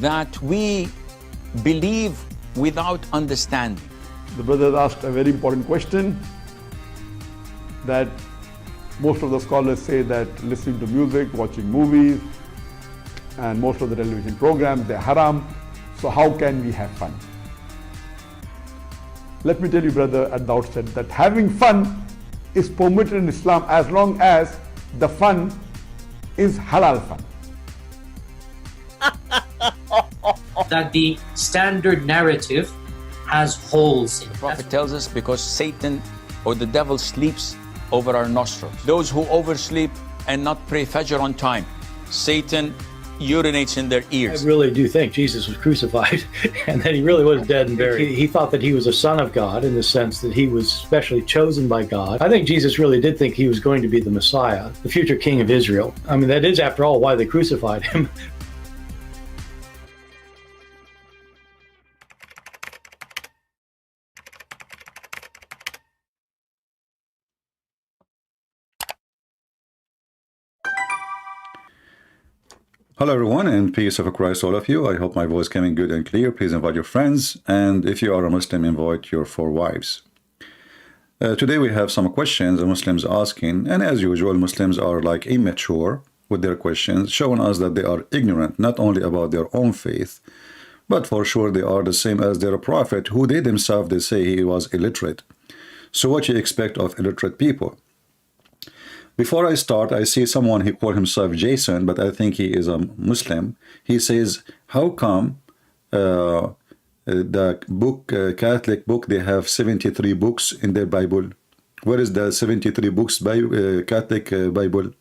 that we believe without understanding. The brother asked a very important question that most of the scholars say that listening to music, watching movies, and most of the television programs, they're haram. So how can we have fun? Let me tell you, brother, at the outset that having fun is permitted in Islam as long as the fun is halal fun. That the standard narrative has holes in it. The Prophet tells us because Satan or the devil sleeps over our nostrils. Those who oversleep and not pray Fajr on time, Satan urinates in their ears. I really do think Jesus was crucified and that he really was dead and buried. He thought that he was a son of God in the sense that he was specially chosen by God. I think Jesus really did think he was going to be the Messiah, the future king of Israel. I mean, that is, after all, why they crucified him. Hello everyone, and peace of Christ all of you. I hope my voice coming good and clear. Please invite your friends, and if you are a Muslim, invite your 4 wives. Today we have some questions the Muslims asking, and as usual, Muslims are like immature with their questions, showing us that they are ignorant not only about their own faith, but for sure they are the same as their prophet, who they themselves they say he was illiterate. So what you expect of illiterate people? Before I start, I see someone, he called himself Jason, but I think he is a Muslim. He says, how come the book, Catholic book, they have 73 books in their Bible? Where is the 73 books by Catholic Bible?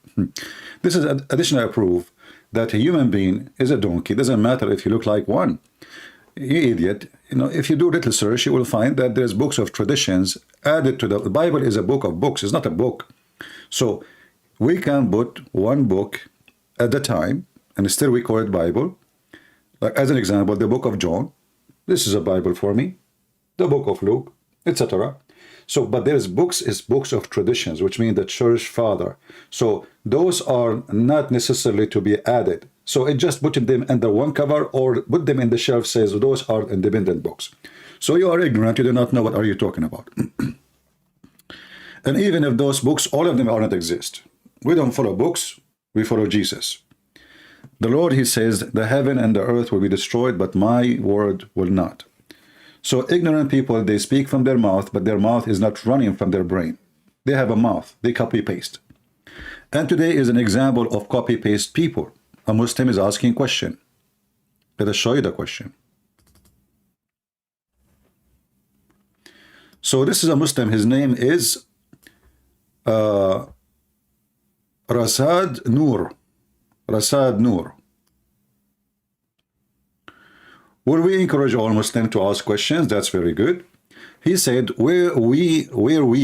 This is additional proof that a human being is a donkey. It doesn't matter if you look like one. You idiot. You know, if you do little search, you will find that there's books of traditions added to the Bible. Is a book of books. It's not a book. So we can put one book at a time, and still we call it Bible. Like as an example, the book of John. This is a Bible for me. The book of Luke, etc. So, but there's books is books of traditions, which mean the church father. So those are not necessarily to be added. So it just putting them under one cover or put them in the shelf says those are independent books. So you are ignorant. You do not know what are you talking about. And even if those books, all of them are not exist. We don't follow books, we follow Jesus. The Lord, he says, the heaven and the earth will be destroyed, but my word will not. So ignorant people, they speak from their mouth, but their mouth is not running from their brain. They have a mouth, they copy-paste. And today is an example of copy-paste people. A Muslim is asking a question. Let us show you the question. So this is a Muslim, his name is Rasad Noor. Rasad Noor. Will we encourage all Muslims to ask questions? That's very good. He said, where we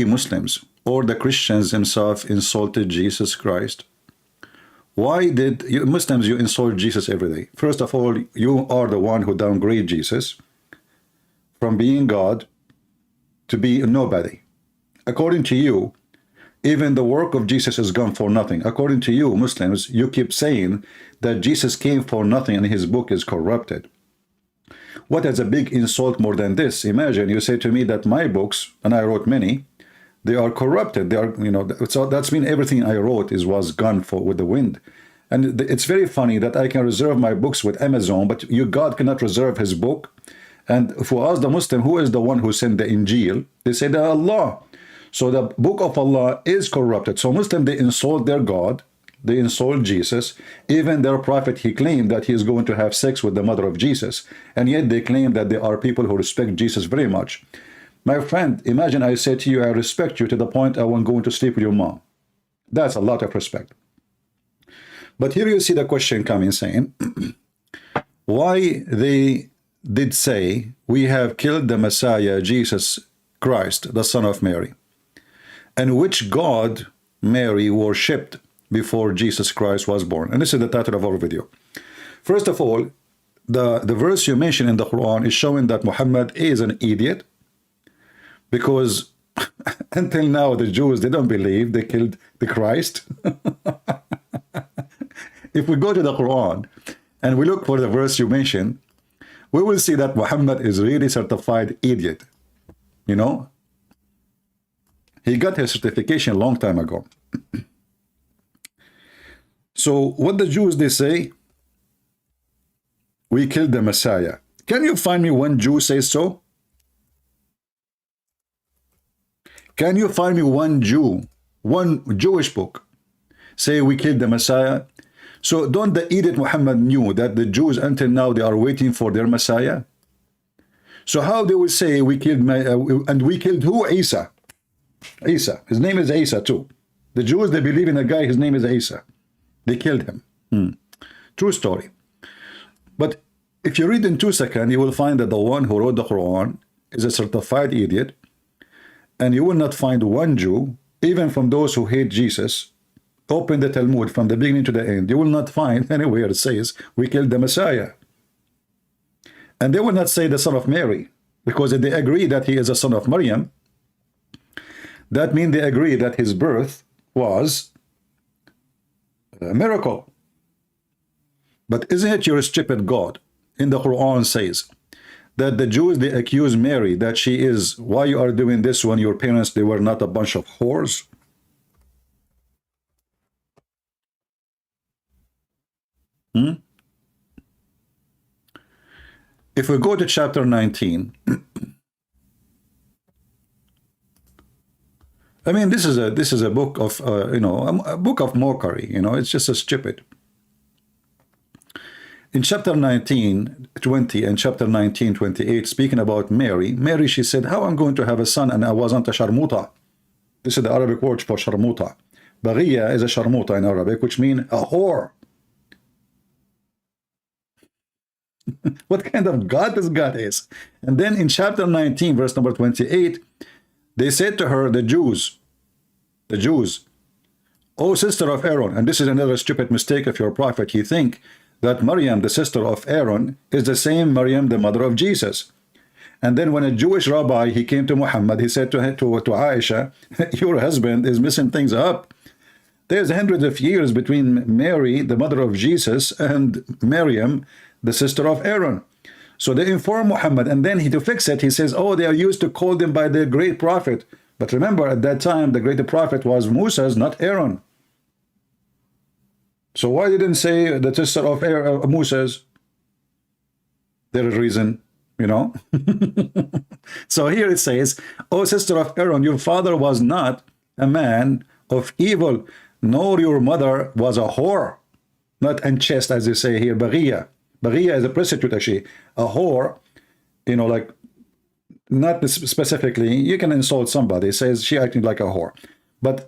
Muslims or the Christians themselves insulted Jesus Christ? Why did you Muslims, you insult Jesus every day? First of all, you are the one who downgrade Jesus from being God to be nobody. According to you, even the work of Jesus is gone for nothing. According to you, Muslims, you keep saying that Jesus came for nothing and his book is corrupted. What is a big insult more than this? Imagine you say to me that my books, and I wrote many, they are corrupted. They are, you know, so that's mean everything I wrote was gone with the wind. And it's very funny that I can reserve my books with Amazon, but God cannot reserve his book. And for us, the Muslim, who is the one who sent the Injil? They say that Allah. So the book of Allah is corrupted. So Muslims, they insult their God, they insult Jesus. Even their prophet, he claimed that he is going to have sex with the mother of Jesus. And yet they claim that there are people who respect Jesus very much. My friend, imagine I say to you, I respect you to the point I want going to sleep with your mom. That's a lot of respect. But here you see the question coming saying, why they did say we have killed the Messiah, Jesus Christ, the son of Mary, and which God Mary worshipped before Jesus Christ was born. And this is the title of our video. First of all, the verse you mentioned in the Quran is showing that Muhammad is an idiot, because until now the Jews, they don't believe they killed the Christ. If we go to the Quran and we look for the verse you mentioned, we will see that Muhammad is really certified idiot. You know, he got his certification a long time ago. So what the Jews, they say, we killed the Messiah. Can you find me one Jew says so? Can you find me one Jew, one Jewish book, say we killed the Messiah? So don't the idiot Muhammad knew that the Jews until now they are waiting for their Messiah? So how they will say we killed, and we killed who? Isa. Isa. His name is Isa too. The Jews, they believe in a guy, his name is Isa. They killed him. True story. But if you read in 2 seconds, you will find that the one who wrote the Quran is a certified idiot. And you will not find one Jew, even from those who hate Jesus, open the Talmud from the beginning to the end. You will not find anywhere it says, we killed the Messiah. And they will not say the son of Mary, because if they agree that he is a son of Maryam, that means they agree that his birth was a miracle. But isn't it your stupid God in the Quran says that the Jews, they accuse Mary that she is, why you are doing this when your parents, they were not a bunch of whores? If we go to chapter 19, I mean, this is a book of you know, a book of mockery. You know, it's just a stupid. In chapter 19:20 and chapter 19:28, speaking about Mary, she said, "How I'm going to have a son and I wasn't a sharmuta." This is the Arabic word for sharmuta. Baghiya is a sharmuta in Arabic, which means a whore. What kind of God this God is? And then in chapter 19, verse number 28, they said to her, the Jews, "O sister of Aaron," and this is another stupid mistake of your prophet. You think that Maryam, the sister of Aaron, is the same Maryam, the mother of Jesus. And then when a Jewish rabbi, he came to Muhammad, he said to Aisha, "Your husband is messing things up. There's hundreds of years between Mary, the mother of Jesus, and Maryam, the sister of Aaron." So they inform Muhammad, and then to fix it, he says, "Oh, they are used to call them by the great prophet." But remember, at that time, the great prophet was Moses, not Aaron. So why didn't say the sister of Moses? There is a reason, you know. So here it says, "O sister of Aaron, your father was not a man of evil, nor your mother was a whore." Not unchaste, as they say here, Baghiya. Baghiya is a prostitute, actually. A whore, you know, like, not specifically, you can insult somebody, it says she acting like a whore. But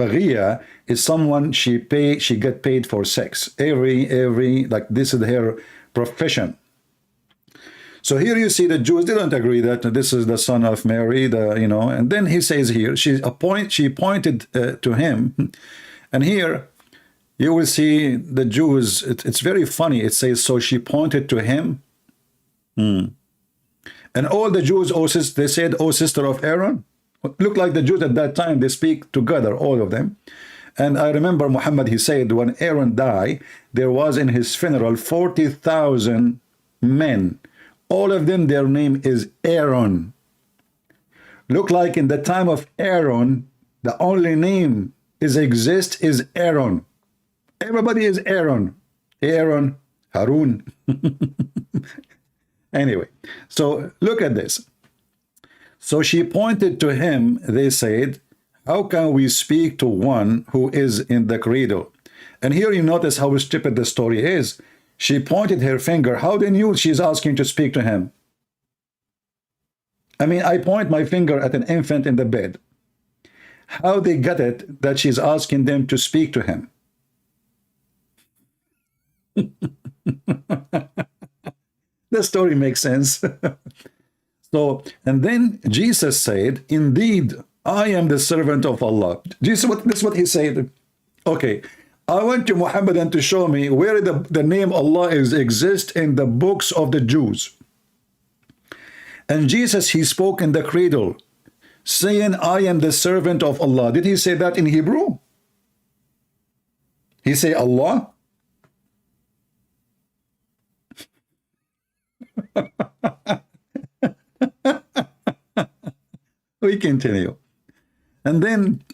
Baghiya is someone she get paid for sex. Every, like, this is her profession. So here you see the Jews, they don't agree that this is the son of Mary, you know, and then he says here, she pointed to him, and here you will see the Jews, it's very funny, it says, "So she pointed to him." And all the Jews, they said, "O sister of Aaron." Look like the Jews at that time, they speak together, all of them. And I remember Muhammad, he said, when Aaron died, there was in his funeral 40,000 men. All of them, their name is Aaron. Look like in the time of Aaron, the only name exists is Aaron. Everybody is Aaron. Aaron, Harun. Anyway, so look at this. "So she pointed to him," they said, "How can we speak to one who is in the cradle?" And here you notice how stupid the story is. She pointed her finger. How they knew she's asking to speak to him? I mean, I point my finger at an infant in the bed. How they got it that she's asking them to speak to him? The story makes sense. So, and then Jesus said, "Indeed, I am the servant of Allah." Jesus, this is what he said. Okay, I want you, Muhammadan, to show me where the name Allah exists in the books of the Jews. And Jesus, he spoke in the cradle, saying, "I am the servant of Allah." Did he say that in Hebrew? He say Allah? We continue. And then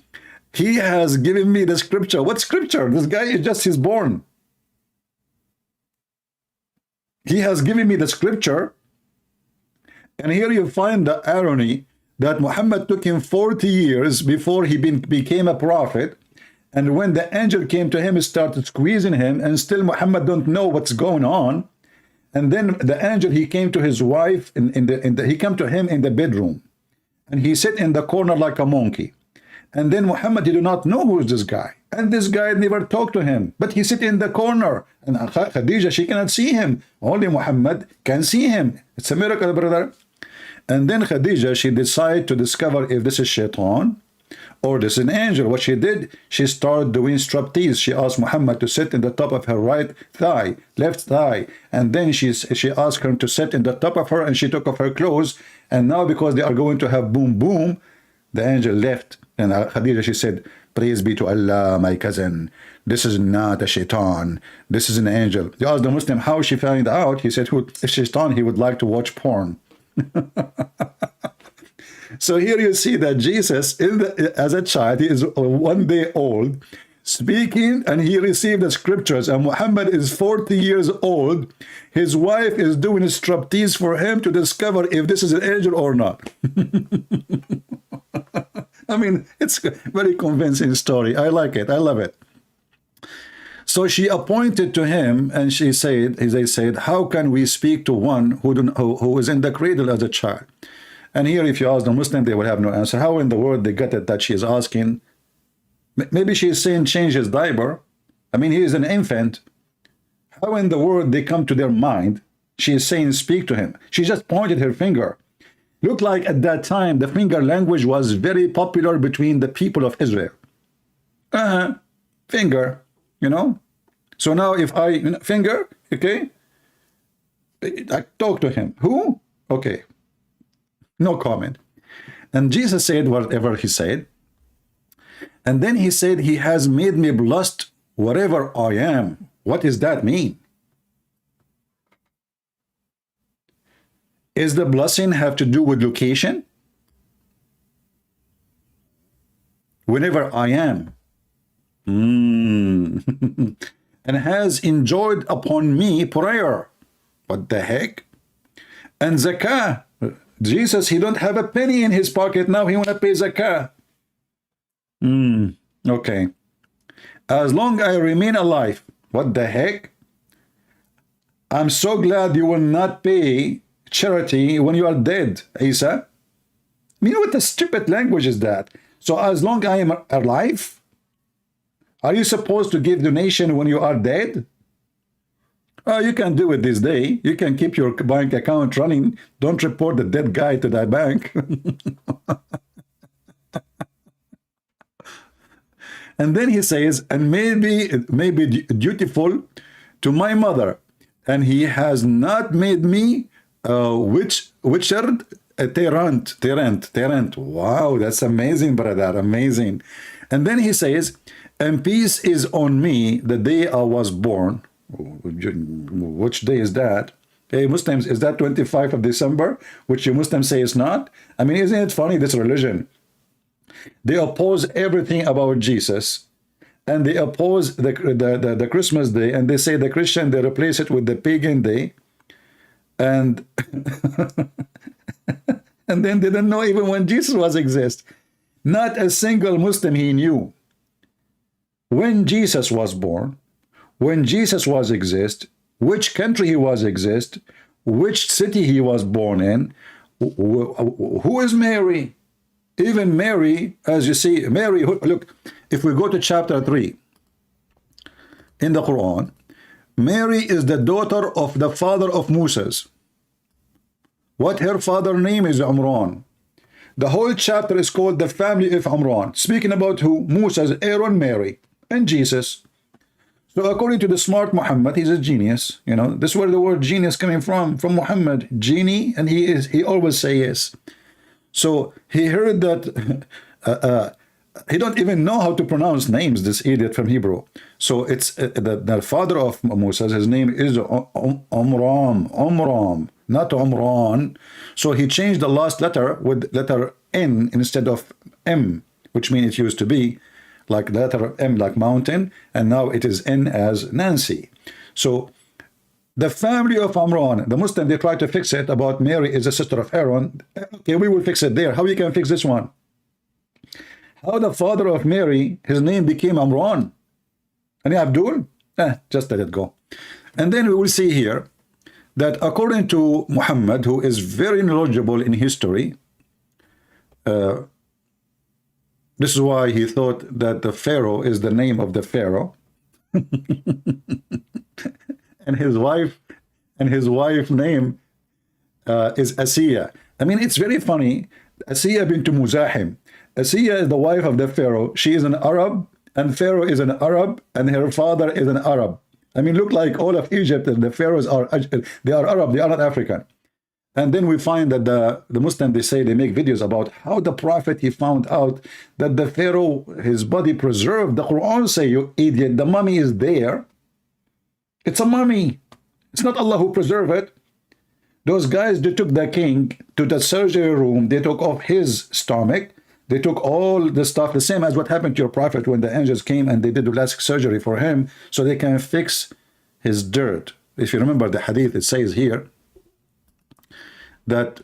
he has given me the scripture. What scripture? This guy is just, he's born. He has given me the scripture. And here you find the irony that Muhammad took him 40 years before he became a prophet. And when the angel came to him, he started squeezing him, and still Muhammad don't know what's going on. And then the angel, he came to his wife, he came to him in the bedroom. And he sat in the corner like a monkey. And then Muhammad, he did not know who is this guy. And this guy never talked to him. But he sit in the corner. And Khadija, she cannot see him. Only Muhammad can see him. It's a miracle, brother. And then Khadija, she decided to discover if this is shaitan or this is an angel. What she did, she started doing striptease. She asked Muhammad to sit in the top of her right thigh, left thigh. And then she asked him to sit in the top of her, and she took off her clothes. And now because they are going to have boom, boom, the angel left. And Khadija, she said, praise be to Allah, my cousin. This is not a shaitan. This is an angel. They asked the Muslim how she found out. He said, if shaitan, he would like to watch porn. So here you see that Jesus, as a child, he is 1 day old, speaking, and he received the scriptures. And Muhammad is 40 years old. His wife is doing a striptease for him to discover if this is an angel or not. I mean, it's a very convincing story. I like it. I love it. So she appointed to him, and they said, how can we speak to one who is in the cradle as a child? And here, if you ask the Muslim, they will have no answer. How in the world they get it that she is asking? Maybe she is saying change his diaper. I mean, he is an infant. How in the world they come to their mind? She is saying speak to him. She just pointed her finger. Looked like at that time, the finger language was very popular between the people of Israel. Finger, you know. So now if I finger, okay, I talk to him. Who? Okay. No comment. And Jesus said whatever he said. And then he said, he has made me blessed wherever I am. What does that mean? Is the blessing have to do with location? Whenever I am. And has enjoyed upon me prayer. What the heck? And zakah. Jesus, he don't have a penny in his pocket now. He want to pay zakah. Okay. As long as I remain alive. What the heck? I'm so glad you will not pay charity when you are dead, Isa. You know what the stupid language is that? So as long as I am alive, are you supposed to give donation when you are dead? You can do it this day. You can keep your bank account running. Don't report the dead guy to that bank. And then he says, and maybe dutiful to my mother, and he has not made me witcher Terent. Wow, that's amazing, brother, amazing. And then he says, and peace is on me the day I was born. Which day is that? Hey, Muslims, is that 25th of December? Which you Muslims say is not? I mean, isn't it funny, this religion? They oppose everything about Jesus. And they oppose the Christmas day. And they say the Christian, they replace it with the pagan day. And and then they didn't know even when Jesus was exist. Not a single Muslim he knew. When Jesus was born, when Jesus was exist, which country he was exist, which city he was born in, who is Mary? Even Mary, as you see, Mary, look, if we go to chapter 3 in the Quran, Mary is the daughter of the father of Moses. What her father name is Imran. The whole chapter is called the family of Imran, speaking about who? Moses, Aaron, Mary, and Jesus. So according to the smart Muhammad, he's a genius. You know, this is where the word genius coming from Muhammad, genie, and he always say yes. So he heard that he don't even know how to pronounce names, this idiot from Hebrew. So it's the father of Moses, his name is Omram, not Omran. So he changed the last letter with letter N instead of M, which means it used to be like the letter M like mountain, and now it is N as Nancy. So the family of Amran, the Muslim, they try to fix it about Mary is a sister of Aaron. Okay, we will fix it there. How we can fix this one? How the father of Mary, his name became Amran? And Abdul? Just let it go. And then we will see here that according to Muhammad, who is very knowledgeable in history, this is why he thought that the Pharaoh is the name of the Pharaoh. and his wife name is Asiya. I mean, it's very funny. Asiya bint Muzahim. Asiya is the wife of the Pharaoh. She is an Arab, and Pharaoh is an Arab, and her father is an Arab. I mean, look like all of Egypt, the Pharaohs are Arab, they are not African. And then we find that the Muslims, they say, they make videos about how the Prophet, he found out that the Pharaoh, his body preserved. The Quran say, you idiot, the mummy is there. It's a mummy. It's not Allah who preserved it. Those guys, they took the king to the surgery room. They took off his stomach. They took all the stuff, the same as what happened to your prophet when the angels came and they did the plastic surgery for him so they can fix his dirt. If you remember the hadith, it says here that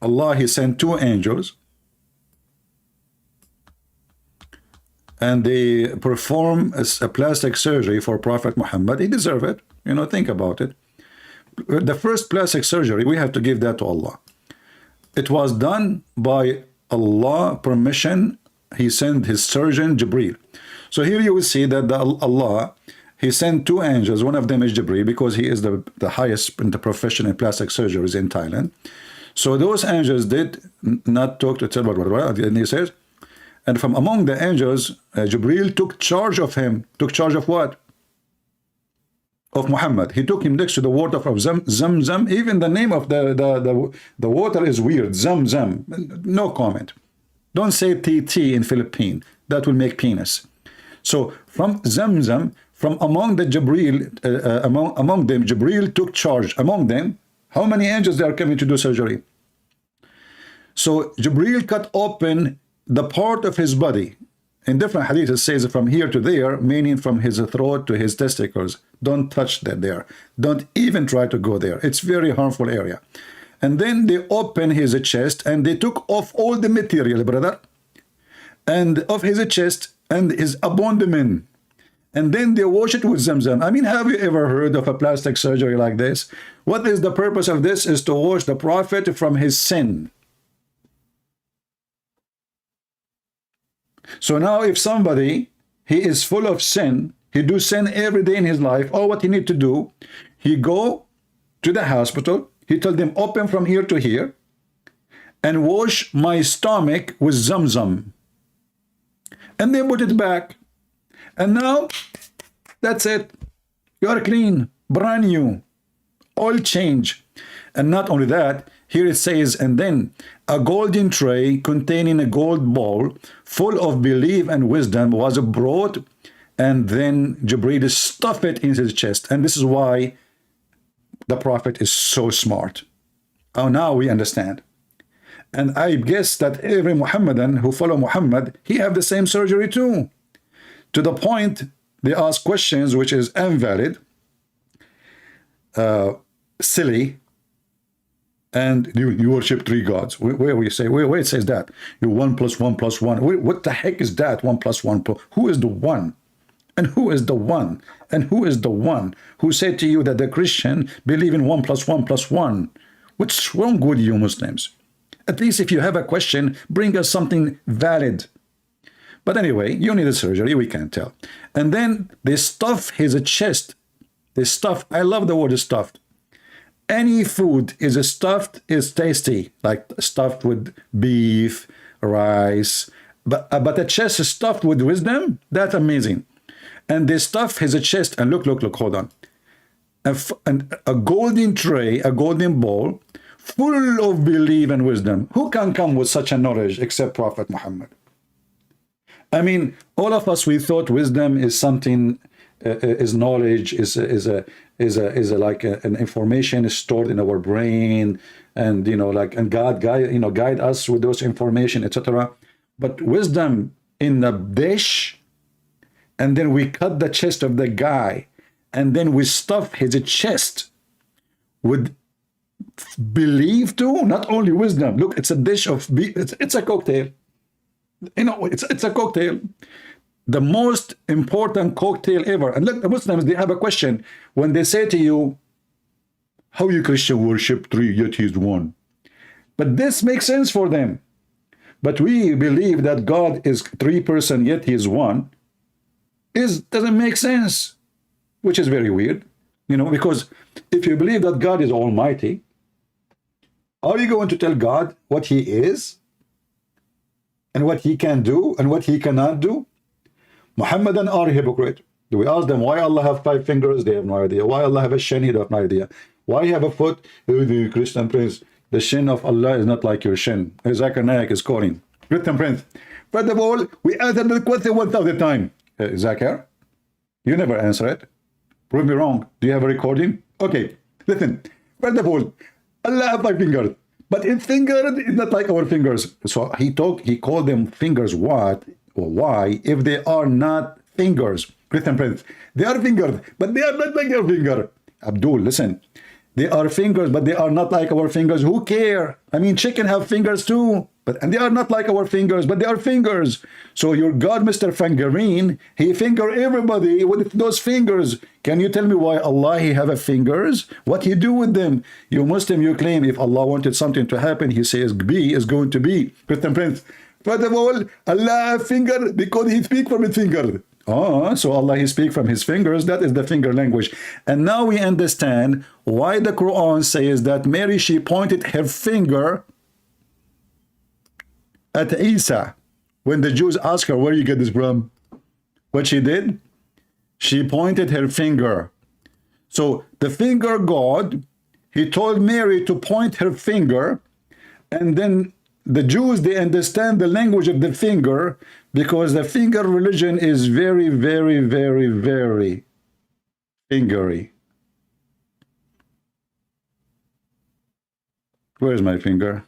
Allah, he sent 2 angels and they perform a plastic surgery for Prophet Muhammad. He deserved it. You know, think about it. The first plastic surgery, we have to give that to Allah. It was done by Allah permission. He sent his surgeon Jibreel. So here you will see that Allah, he sent 2 angels. One of them is Jibreel because he is the highest in the profession in plastic surgeries in Thailand. So those angels did not talk to Tzibah, and he says, and from among the angels, Jibreel took charge of him. Took charge of what? Of Muhammad. He took him next to the water of Zamzam. Even the name of the water is weird. Zamzam. No comment. Don't say TT in Philippine. That will make penis. So from Zamzam, from among the Jibreel, among them, Jibreel took charge. Among them, how many angels they are coming to do surgery? So Jibreel cut open the part of his body. In different hadiths, it says from here to there, meaning from his throat to his testicles. Don't touch that there. Don't even try to go there. It's very harmful area. And then they open his chest and they took off all the material, brother, and of his chest and his abdomen. And then they wash it with Zamzam. I mean, have you ever heard of a plastic surgery like this? What is the purpose of this? Is to wash the Prophet from his sin. So now if somebody, he is full of sin, he do sin every day in his life, all what he need to do, he go to the hospital, he tell them open from here to here and wash my stomach with Zamzam. And they put it back. And now, that's it. You are clean, brand new, oil change. And not only that, here it says, and then a golden tray containing a gold bowl full of belief and wisdom was brought, and then Jibreel stuffed it in his chest. And this is why the Prophet is so smart. Oh, now we understand. And I guess that every Muhammadan who follow Muhammad, he have the same surgery too. To the point, they ask questions which is invalid, silly, and you worship 3 gods. Where we say, where it says that? You 1 + 1 + 1. What the heck is that? 1 + 1 +? Who is the one? And who is the one? And who is the one who said to you that the Christian believe in 1 + 1 + 1? What's wrong with you Muslims? At least if you have a question, bring us something valid. But anyway, you need a surgery, we can't tell. And then they stuff his chest. They stuff, I love the word stuffed. Any food is stuffed is tasty, like stuffed with beef, rice. But a chest is stuffed with wisdom, that's amazing. And they stuff his chest, and look, hold on. And a golden tray, a golden bowl, full of belief and wisdom. Who can come with such a knowledge except Prophet Muhammad? I mean, all of us, we thought wisdom is something, is knowledge, is like an information stored in our brain, and and God guide us with those information, etc. But wisdom in a dish, and then we cut the chest of the guy, and then we stuff his chest with belief too. Not only wisdom. Look, it's a dish of it's a cocktail. It's a cocktail, the most important cocktail ever. And look, the Muslims, they have a question when they say to you, how you Christian worship three yet he's one? But this makes sense for them. But we believe that God is three person yet he is one. Doesn't make sense, which is very weird, because if you believe that God is almighty, are you going to tell God what he is and what he can do and what he cannot do? Muhammadan are hypocrite. Do we ask them why Allah have 5 fingers? They have no idea. Why Allah have a shin? They have no idea. Why have a foot? The Christian Prince, the shin of Allah is not like your shin. Zakir Naik is calling. Christian Prince. First of all, we answered the question 1,000 times. Zakir, you never answer it. Prove me wrong. Do you have a recording? Okay, listen. First of all, Allah have 5 fingers. But his finger is not like our fingers. So he called them fingers what or why if they are not fingers. Christian Prince, they are fingers, but they are not like your finger. Abdul, listen. They are fingers, but they are not like our fingers. Who care? I mean, chicken have fingers too. And they are not like our fingers, but they are fingers. So your God, Mr. Fingerine, he finger everybody with those fingers. Can you tell me why Allah he have a fingers? What he do with them? You Muslim, you claim if Allah wanted something to happen, he says be is going to be. Christian Prince, first of all, Allah have finger because he speak from his finger. Oh, so Allah he speak from his fingers. That is the finger language. And now we understand why the Quran says that Mary, she pointed her finger at Isa when the Jews asked her, where you get this from? What she did? She pointed her finger. So the finger God, he told Mary to point her finger, and then the Jews, they understand the language of the finger because the finger religion is very, very, very, very fingery. Where's my finger?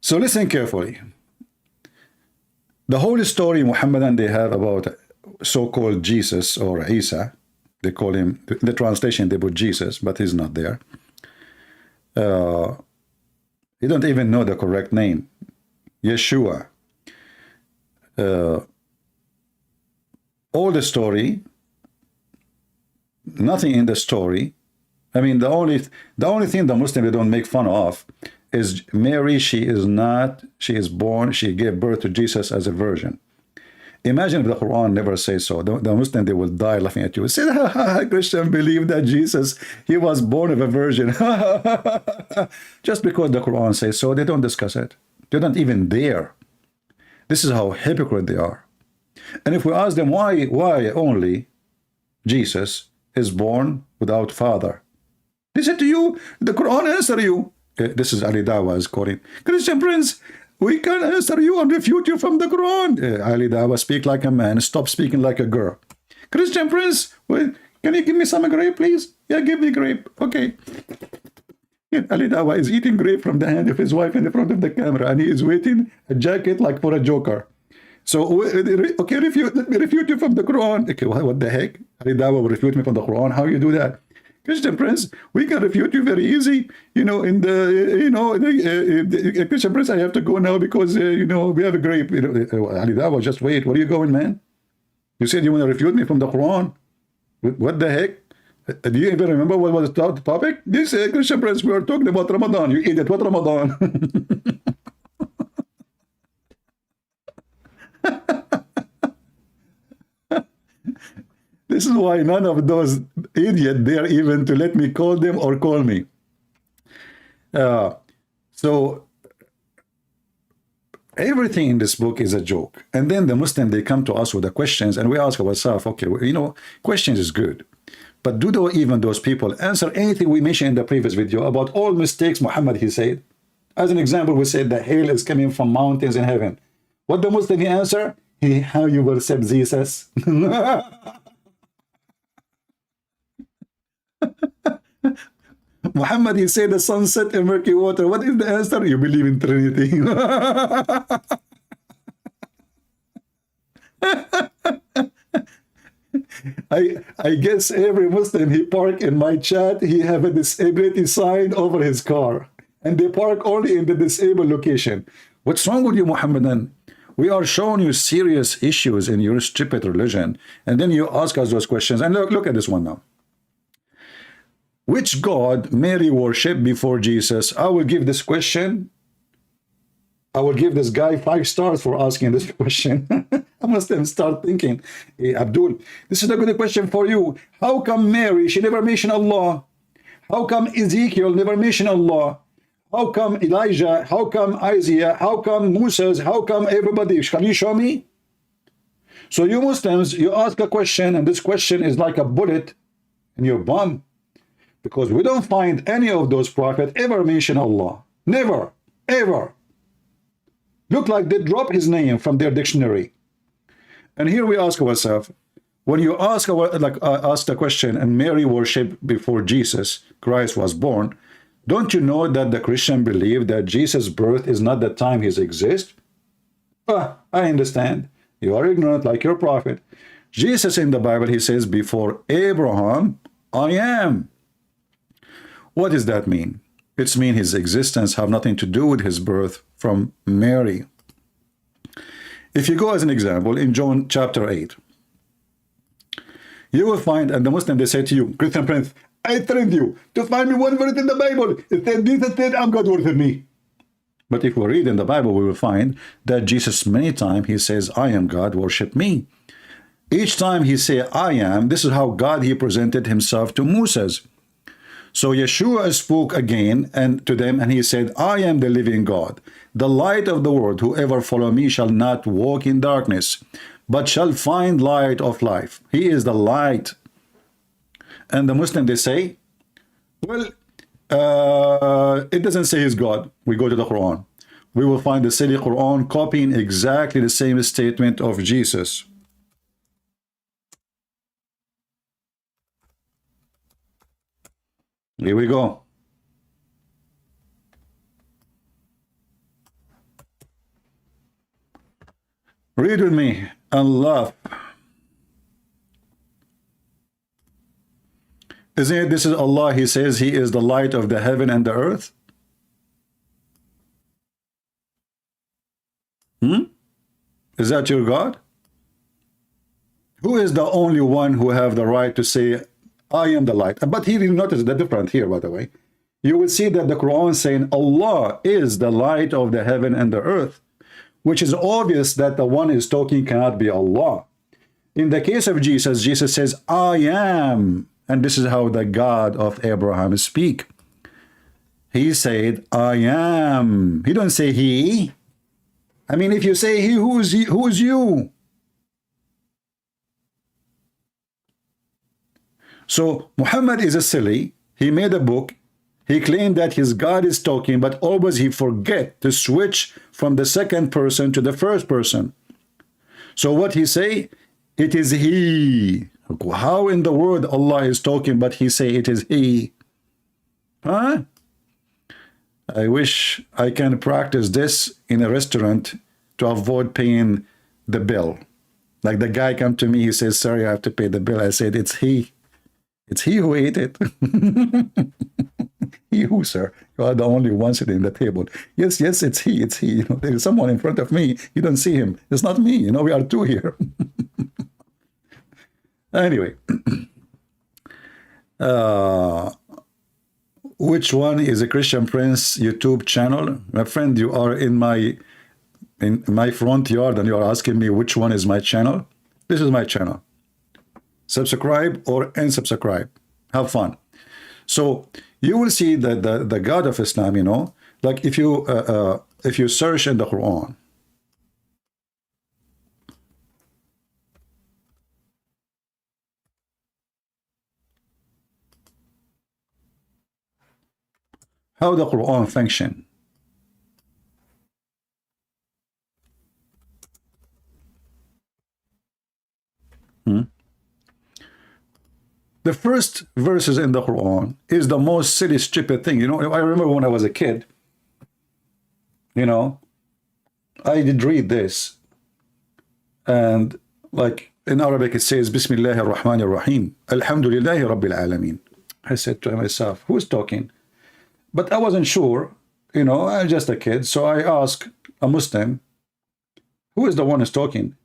So listen carefully. The whole story Muhammadan they have about so-called Jesus or Isa, they call him, the translation they put Jesus, but he's not there. You don't even know the correct name. Yeshua. All the story, nothing in the story. I mean, the only thing the Muslims don't make fun of is Mary. She is born, she gave birth to Jesus as a virgin. Imagine if the Quran never says so. The Muslim, they will die laughing at you. Say, Christian believe that Jesus, he was born of a virgin. Just because the Quran says so, they don't discuss it. They don't even dare. This is how hypocrite they are. And if we ask them why only Jesus is born without father, they said to you, the Quran answer you. This is Ali Dawa is quoting. Christian Prince, we can answer you and refute you from the Quran. Ali Dawa, speak like a man. Stop speaking like a girl. Christian Prince, can you give me some grape, please? Yeah, give me grape. Okay. Ali Dawa is eating grape from the hand of his wife in the front of the camera, and he is waiting a jacket like for a joker. So, okay, let me refute you from the Quran. Okay, what the heck? Ali Dawa will refute me from the Quran. How you do that? Christian Prince, we can refute you very easy. Christian Prince, I have to go now because, we have a grape. Ali Dawa, just wait. Where are you going, man? You said you want to refute me from the Quran. What the heck? Do you even remember what was the topic? This Christian Prince, we are talking about Ramadan. You idiot, what Ramadan? This is why none of those idiots dare even to let me call them or call me. So everything in this book is a joke. And then the Muslim, they come to us with the questions, and we ask ourselves, okay, questions is good. But do even those people answer anything we mentioned in the previous video about all mistakes Muhammad he said? As an example, we said the hail is coming from mountains in heaven. What the Muslim he answer? How you will accept Jesus? Muhammad he said the sunset in murky water. What is the answer? You believe in Trinity. I guess every Muslim he park in my chat, he have a disability sign over his car. And they park only in the disabled location. What's wrong with you, Muhammadan? We are showing you serious issues in your stupid religion. And then you ask us those questions. And look at this one now. Which God Mary worshiped before Jesus? I will give this question. I will give this guy 5 stars for asking this question. I must then start thinking, hey, Abdul, this is a good question for you. How come Mary, she never mentioned Allah? How come Ezekiel never mentioned Allah? How come Elijah? How come Isaiah? How come Moses? How come everybody? Can you show me? So you Muslims, you ask a question, and this question is like a bullet in your bum. Because we don't find any of those prophets ever mention Allah. Never, ever. Look like they drop his name from their dictionary. And here we ask ourselves, when you ask the question, and Mary worshipped before Jesus Christ was born, don't you know that the Christian believe that Jesus' birth is not the time he exists? I understand. You are ignorant like your prophet. Jesus in the Bible, he says, before Abraham, I am. What does that mean? It's mean his existence have nothing to do with his birth from Mary. If you go as an example in John chapter 8, you will find, and the Muslim, they say to you, Christian Prince, I trained you to find me one verse in the Bible. It said, Jesus said, I'm God worship me. But if we read in the Bible, we will find that Jesus many times, he says, I am God, worship me. Each time he say, I am, this is how God, he presented himself to Moses. So Yeshua spoke again and to them, and he said, I am the living God, the light of the world. Whoever follow me shall not walk in darkness, but shall find light of life. He is the light. And the Muslim, they say, well, it doesn't say he's God. We go to the Quran. We will find the silly Quran copying exactly the same statement of Jesus. Here we go. Read with me and laugh. Isn't it, this is Allah, he says he is the light of the heaven and the earth? Is that your God? Who is the only one who have the right to say, I am the light? But here you notice the difference here, by the way. You will see that the Quran is saying Allah is the light of the heaven and the earth, which is obvious that the one is talking cannot be Allah. In the case of Jesus, Jesus says, I am. And this is how the God of Abraham speak. He said, I am. He don't say he. I mean, if you say he, who is you? So Muhammad is a silly. He made a book. He claimed that his God is talking, but always he forget to switch from the second person to the first person. So what he say? It is he. How in the world Allah is talking, but he say it is he? Huh? I wish I can practice this in a restaurant to avoid paying the bill. Like the guy come to me, he says, sorry, I have to pay the bill. I said, it's he. It's he who ate it. He who, sir? You are the only one sitting at the table. Yes, yes, it's he. It's he. You know, there is someone in front of me. You don't see him. It's not me. You know, we are two here. Anyway, which one is a Christian Prince YouTube channel? My friend, you are in my front yard and you are asking me which one is my channel. This is my channel. Subscribe or unsubscribe. Have fun. So you will see that the God of Islam, you know, like if you search in the Quran, how the Quran function. The first verses in the Quran is the most silly, stupid thing. You know, I remember when I was a kid, you know, I did read this. And like in Arabic, it says, Bismillah ar-Rahman ar-Rahim. Alhamdulillahi Rabbil Alameen. I said to myself, who is talking? But I wasn't sure, you know, I'm just a kid. So I asked a Muslim, who is the one who's talking?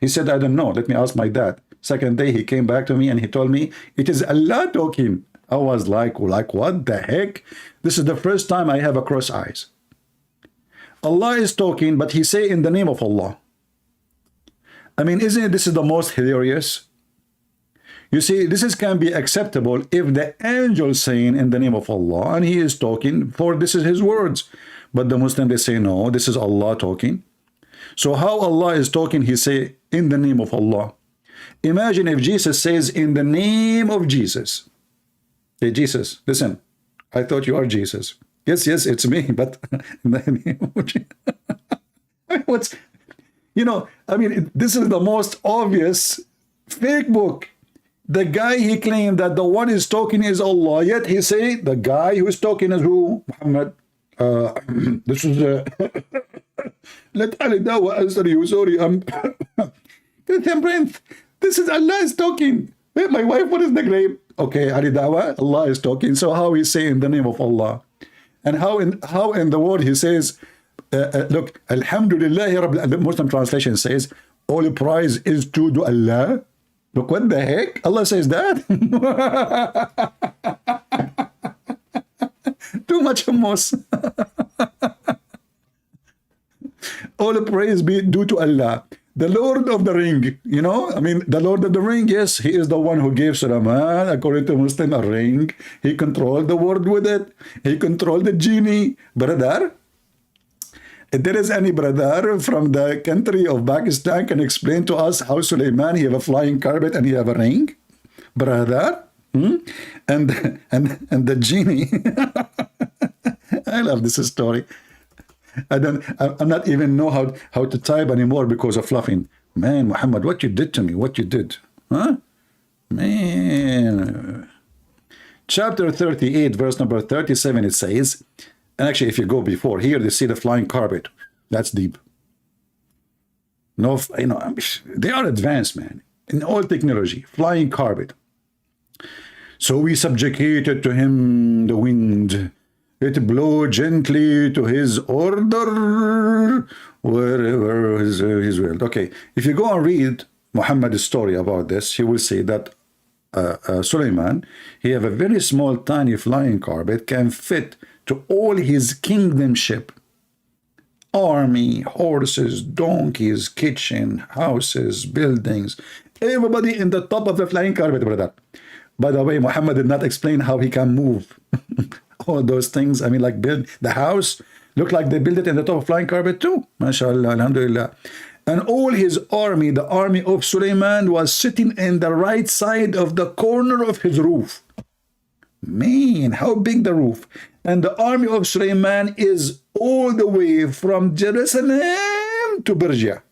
He said, I don't know. Let me ask my dad. Second day, he came back to me and he told me, it is Allah talking. I was like, what the heck? This is the first time I have a cross eyes. Allah is talking, but he say in the name of Allah. I mean, isn't it, this is the most hilarious? You see, this can be acceptable if the angel saying in the name of Allah and he is talking, for this is his words. But the Muslim, they say, no, this is Allah talking. So how Allah is talking, he say in the name of Allah. Imagine if Jesus says in the name of Jesus. Hey, Jesus, listen, I thought you are Jesus. Yes, it's me, but in the name of Jesus. What's, you know, I mean, this is the most obvious fake book. The guy, he claimed that the one is talking is Allah, yet he say the guy who is talking is who? Muhammad. This is let Ali Dawa answer you. Sorry, this is Allah is talking. Wait, my wife, what is the name? Okay, Ali Dawa, Allah is talking. So how he say in the name of Allah? And how in the word he says, look, Alhamdulillah, the Muslim translation says, all praise is to Allah. Look, what the heck? Allah says that? Too much hummus. All praise be due to Allah. The Lord of the Ring, you know, I mean, the Lord of the Ring, yes, he is the one who gave Sulaiman, according to Muslim, a ring. He controlled the world with it. He controlled the genie. Brother, if there is any brother from the country of Pakistan can explain to us how Sulaiman, he have a flying carpet and he have a ring? Brother? And the genie. I love this story. I'm not even know how to type anymore because of fluffing. Man, Muhammad, what you did to me, what you did. Huh? Man. Chapter 38, verse number 37, it says, and actually if you go before, here they see the flying carpet. That's deep. No, you know, they are advanced, man. In all technology, flying carpet. So we subjugated to him the wind. It blew gently to his order wherever his will. Okay, if you go and read Muhammad's story about this, he will say that Sulaiman, he have a very small, tiny flying carpet, can fit to all his kingdomship. Army, horses, donkeys, kitchen, houses, buildings. Everybody in the top of the flying carpet, brother. By the way, Muhammad did not explain how he can move. All those things, I mean, like build the house, look like they built it in the top of flying carpet too. MashaAllah, alhamdulillah. And all his army, the army of Sulaiman, was sitting in the right side of the corner of his roof. Man, how big the roof. And the army of Sulaiman is all the way from Jerusalem to Persia.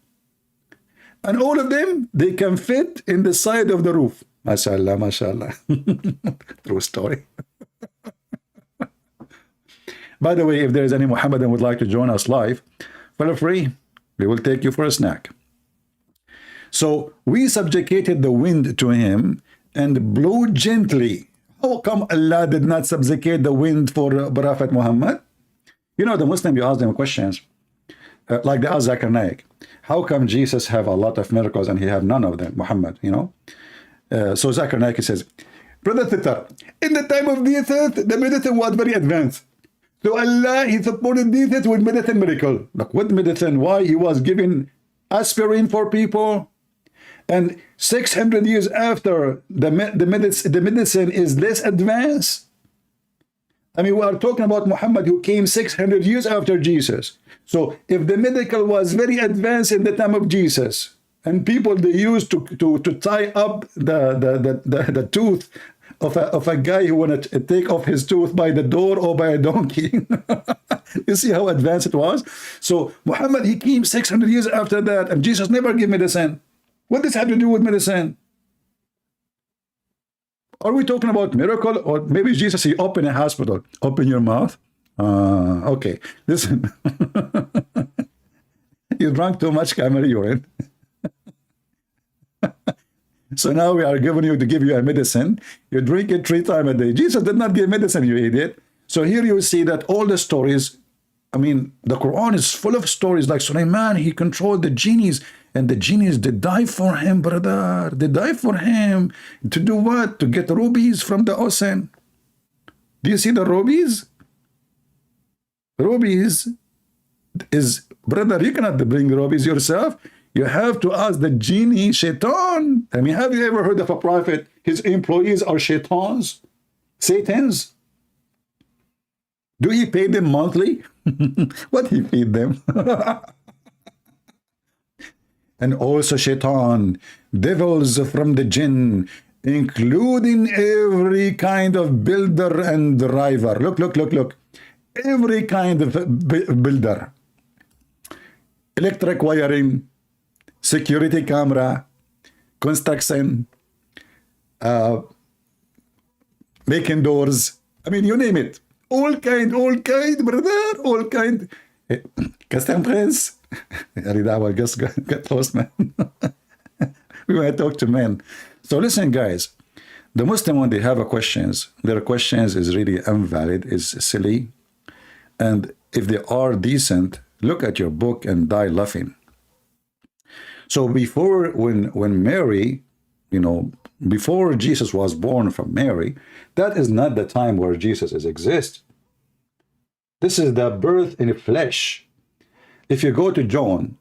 And all of them, they can fit in the side of the roof. MashaAllah, MashaAllah. True story. By the way, if there is any Muhammadan would like to join us live, feel free. We will take you for a snack. So we subjugated the wind to him and blew gently. How come Allah did not subjugate the wind for Prophet Muhammad? You know, the Muslim, you ask them questions, like they ask Zakir Naik. How come Jesus have a lot of miracles and he have none of them, Muhammad, you know? So Zakir Naik says, Brother Thitar, in the time of Jesus, the medicine was very advanced. So Allah, he supported Jesus with medicine miracle. Like what medicine? Why? He was giving aspirin for people. And 600 years after, the medicine is less advanced. I mean, we are talking about Muhammad who came 600 years after Jesus. So if the medical was very advanced in the time of Jesus, and people they used to tie up the tooth of a guy who want to take off his tooth by the door or by a donkey. You see how advanced it was? So Muhammad, he came 600 years after that, and Jesus never gave medicine. What does this have to do with medicine? Are we talking about miracle? Or maybe Jesus, he opened a hospital. Open your mouth. Okay, listen. You drank too much camel urine. So now we are giving you to give you a medicine. You drink it 3 times a day. Jesus did not give medicine, you idiot. So here you see that all the stories, I mean, the Quran is full of stories like Sulaiman, he controlled the genies, and the genies, they die for him, brother. They die for him. To do what? To get rubies from the ocean. Do you see the rubies? Rubies is, brother, you cannot bring rubies yourself. You have to ask the genie, shaitan. I mean, have you ever heard of a prophet? His employees are shaitans, satans. Do he pay them monthly? What he feed them? And also shaitan, devils from the jinn, including every kind of builder and driver. Look, look, look, look. Every kind of builder. Electric wiring, security camera, construction, making doors. I mean, you name it. All kind, brother, all kind. Custom Prince. I just got lost, man. We want to talk to men. So listen, guys. The Muslim, when they have a questions, their questions is really invalid, is silly. And if they are decent, look at your book and die laughing. So before, when Mary, you know, before Jesus was born from Mary, that is not the time where Jesus exists. This is the birth in flesh. If you go to John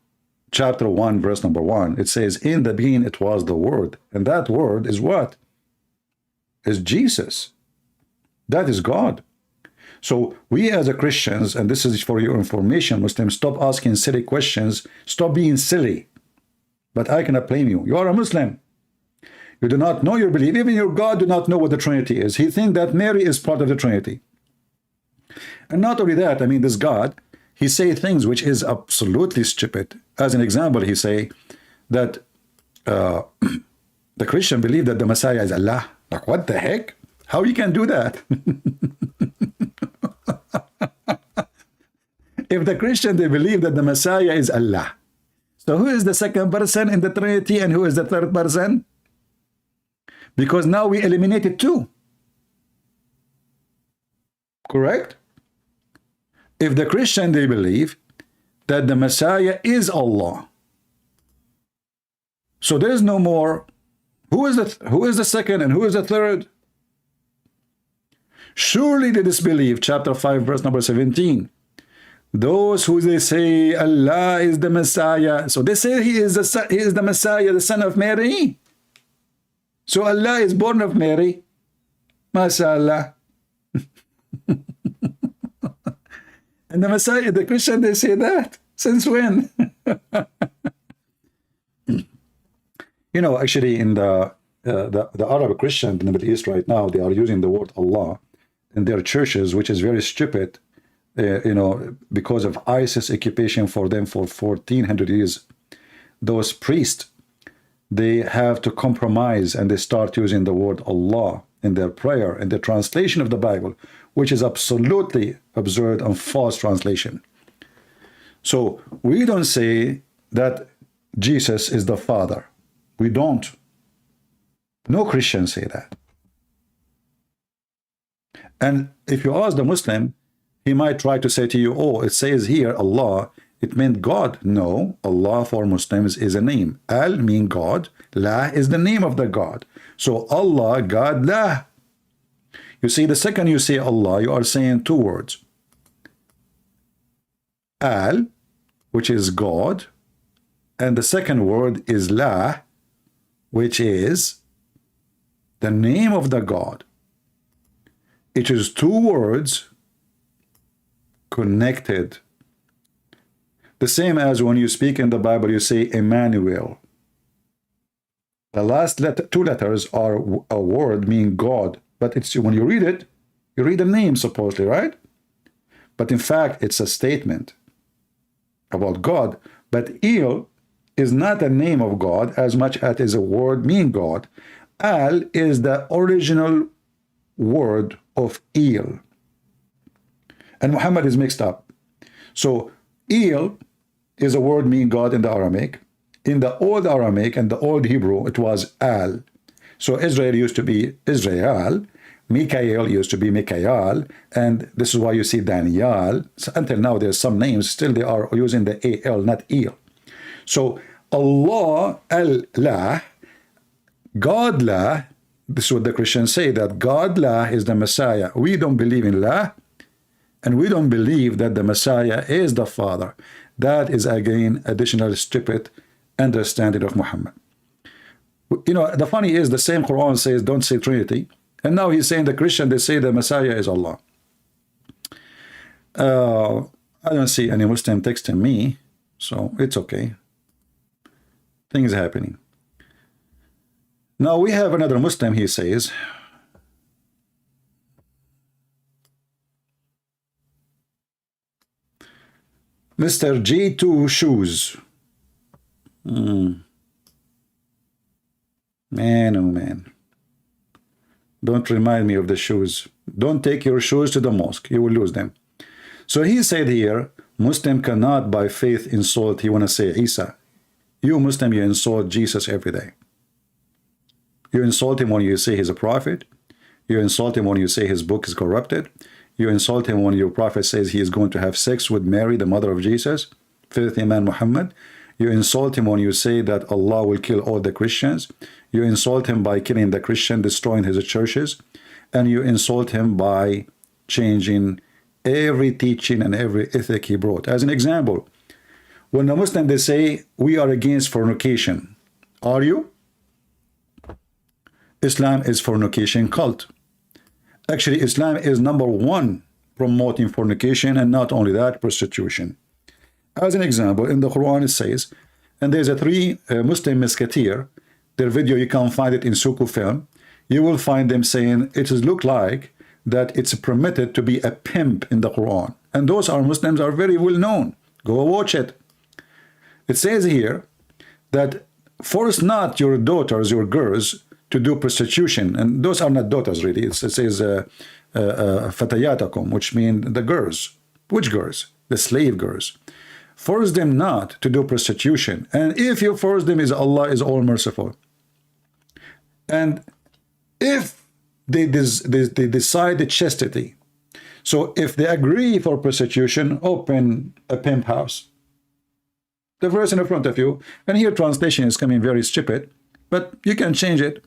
chapter 1, verse number 1, it says, in the beginning it was the Word. And that Word is what? Is Jesus. That is God. So we as a Christians, and this is for your information, Muslims, stop asking silly questions. Stop being silly. But I cannot blame you. You are a Muslim. You do not know your belief. Even your God do not know what the Trinity is. He thinks that Mary is part of the Trinity. And not only that, I mean, this God, he say things which is absolutely stupid. As an example, he say that the Christian believe that the Messiah is Allah. Like, what the heck? How you can do that? If the Christian, they believe that the Messiah is Allah. So who is the second person in the Trinity and who is the third person? Because now we eliminated 2. Correct? If the Christian, they believe that the Messiah is Allah. So there is no more. Who is the second and who is the third? Surely they disbelieve, chapter 5, verse number 17. Those who they say Allah is the Messiah. So they say he is the Messiah, the son of Mary. So Allah is born of Mary. MashaAllah. And the Messiah, the Christian, they say that. Since when? You know, actually in the Arab Christian in the Middle East right now, they are using the word Allah in their churches, which is very stupid, you know, because of ISIS occupation for them for 1400 years. Those priests, they have to compromise and they start using the word Allah in their prayer, in the translation of the Bible, which is absolutely absurd and false translation. So we don't say that Jesus is the Father. We don't. No Christians say that. And if you ask the Muslim, he might try to say to you, oh, it says here Allah, it meant God. No, Allah for Muslims is a name. Al mean God. La is the name of the God. So Allah, God, La. You see, the second you say Allah, you are saying 2 words. Al, which is God, and the second word is La, which is the name of the God. It is 2 words connected. The same as when you speak in the Bible, you say Emmanuel. The last 2 letters are a word meaning God, but it's when you read the name supposedly, right? But in fact, it's a statement about God. But El is not a name of God as much as it is a word meaning God. Al is the original word of El. And Muhammad is mixed up. So El is a word meaning God in the Aramaic. In the old Aramaic and the old Hebrew, it was Al. So Israel used to be Israel. Mikael used to be Mikael, and this is why you see Daniel. So until now, there's some names, still they are using the A-L, not El. So Allah, Allah, God La, this is what the Christians say, that God La is the Messiah. We don't believe in La, and we don't believe that the Messiah is the Father. That is, again, additional stupid understanding of Muhammad. You know, the funny is the same Quran says, don't say Trinity. And now he's saying the Christian, they say the Messiah is Allah. I don't see any Muslim texting me, so it's okay. Things happening. Now we have another Muslim, he says. Mr. G2 Shoes. Man, oh man. Don't remind me of the shoes. Don't take your shoes to the mosque. You will lose them. So he said here, Muslim cannot by faith insult, he want to say Isa. You Muslim, you insult Jesus every day. You insult him when you say he's a prophet. You insult him when you say his book is corrupted. You insult him when your prophet says he is going to have sex with Mary, the mother of Jesus, filthy man Muhammad. You insult him when you say that Allah will kill all the Christians. You insult him by killing the Christian, destroying his churches. And you insult him by changing every teaching and every ethic he brought. As an example, when the Muslims, they say, we are against fornication. Are you? Islam is fornication cult. Actually, Islam is #1 promoting fornication, and not only that, prostitution. As an example, in the Quran it says, and there's a 3 Muslim musketeer, their video, you can find it in Suku Film, you will find them saying it is look like that it's permitted to be a pimp in the Quran. And those are Muslims are very well known. Go watch it. It says here that force not your daughters, your girls, to do prostitution. And those are not daughters really. It says fatayatakum, which mean the girls. Which girls? The slave girls. Force them not to do prostitution. And if you force them, is Allah is all merciful. And if they decide the chastity, so if they agree for prostitution, open a pimp house. The verse in front of you, and here translation is coming very stupid, but you can change it.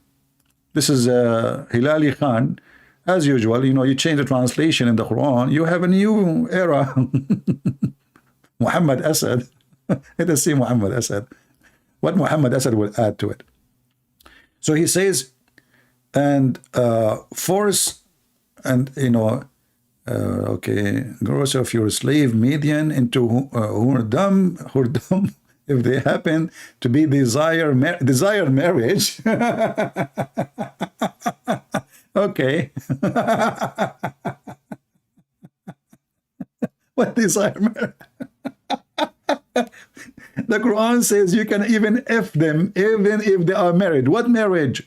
This is Hilali Khan. As usual, you know, you change the translation in the Quran, you have a new era. Muhammad Asad. Let us see Muhammad Asad. What Muhammad Asad will add to it. So he says, and force, and you know, okay, gross of your slave median into whoredom, if they happen to be desired marriage. Okay. What desire marriage? The Quran says you can even F them even if they are married. What marriage?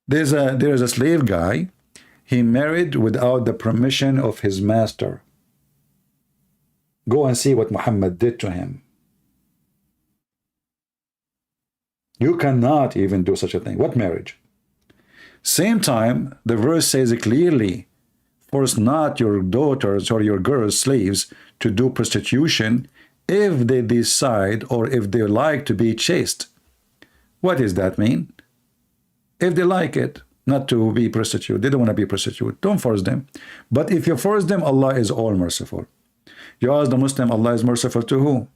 There is a slave guy. He married without the permission of his master. Go and see what Muhammad did to him. You cannot even do such a thing. What marriage? Same time, the verse says it clearly, force not your daughters or your girls, slaves, to do prostitution if they decide or if they like to be chaste. What does that mean? If they like it, not to be prostitute, they don't want to be prostitute, don't force them. But if you force them, Allah is all merciful. You ask the Muslim, Allah is merciful to who?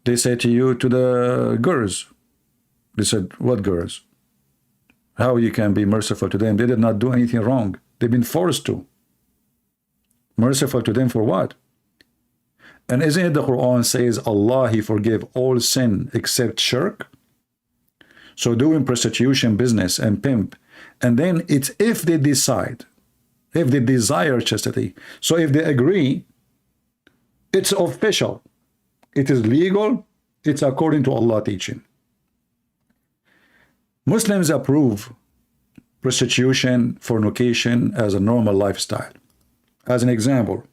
They say to you, to the girls. They said, what girls? How you can be merciful to them? They did not do anything wrong. They've been forced to. Merciful to them for what? And isn't it the Quran says Allah, He forgave all sin except shirk? So doing prostitution business and pimp, and then it's if they decide, if they desire chastity. So if they agree, it's official, it is legal, it's according to Allah teaching. Muslims approve prostitution, fornication as a normal lifestyle. As an example,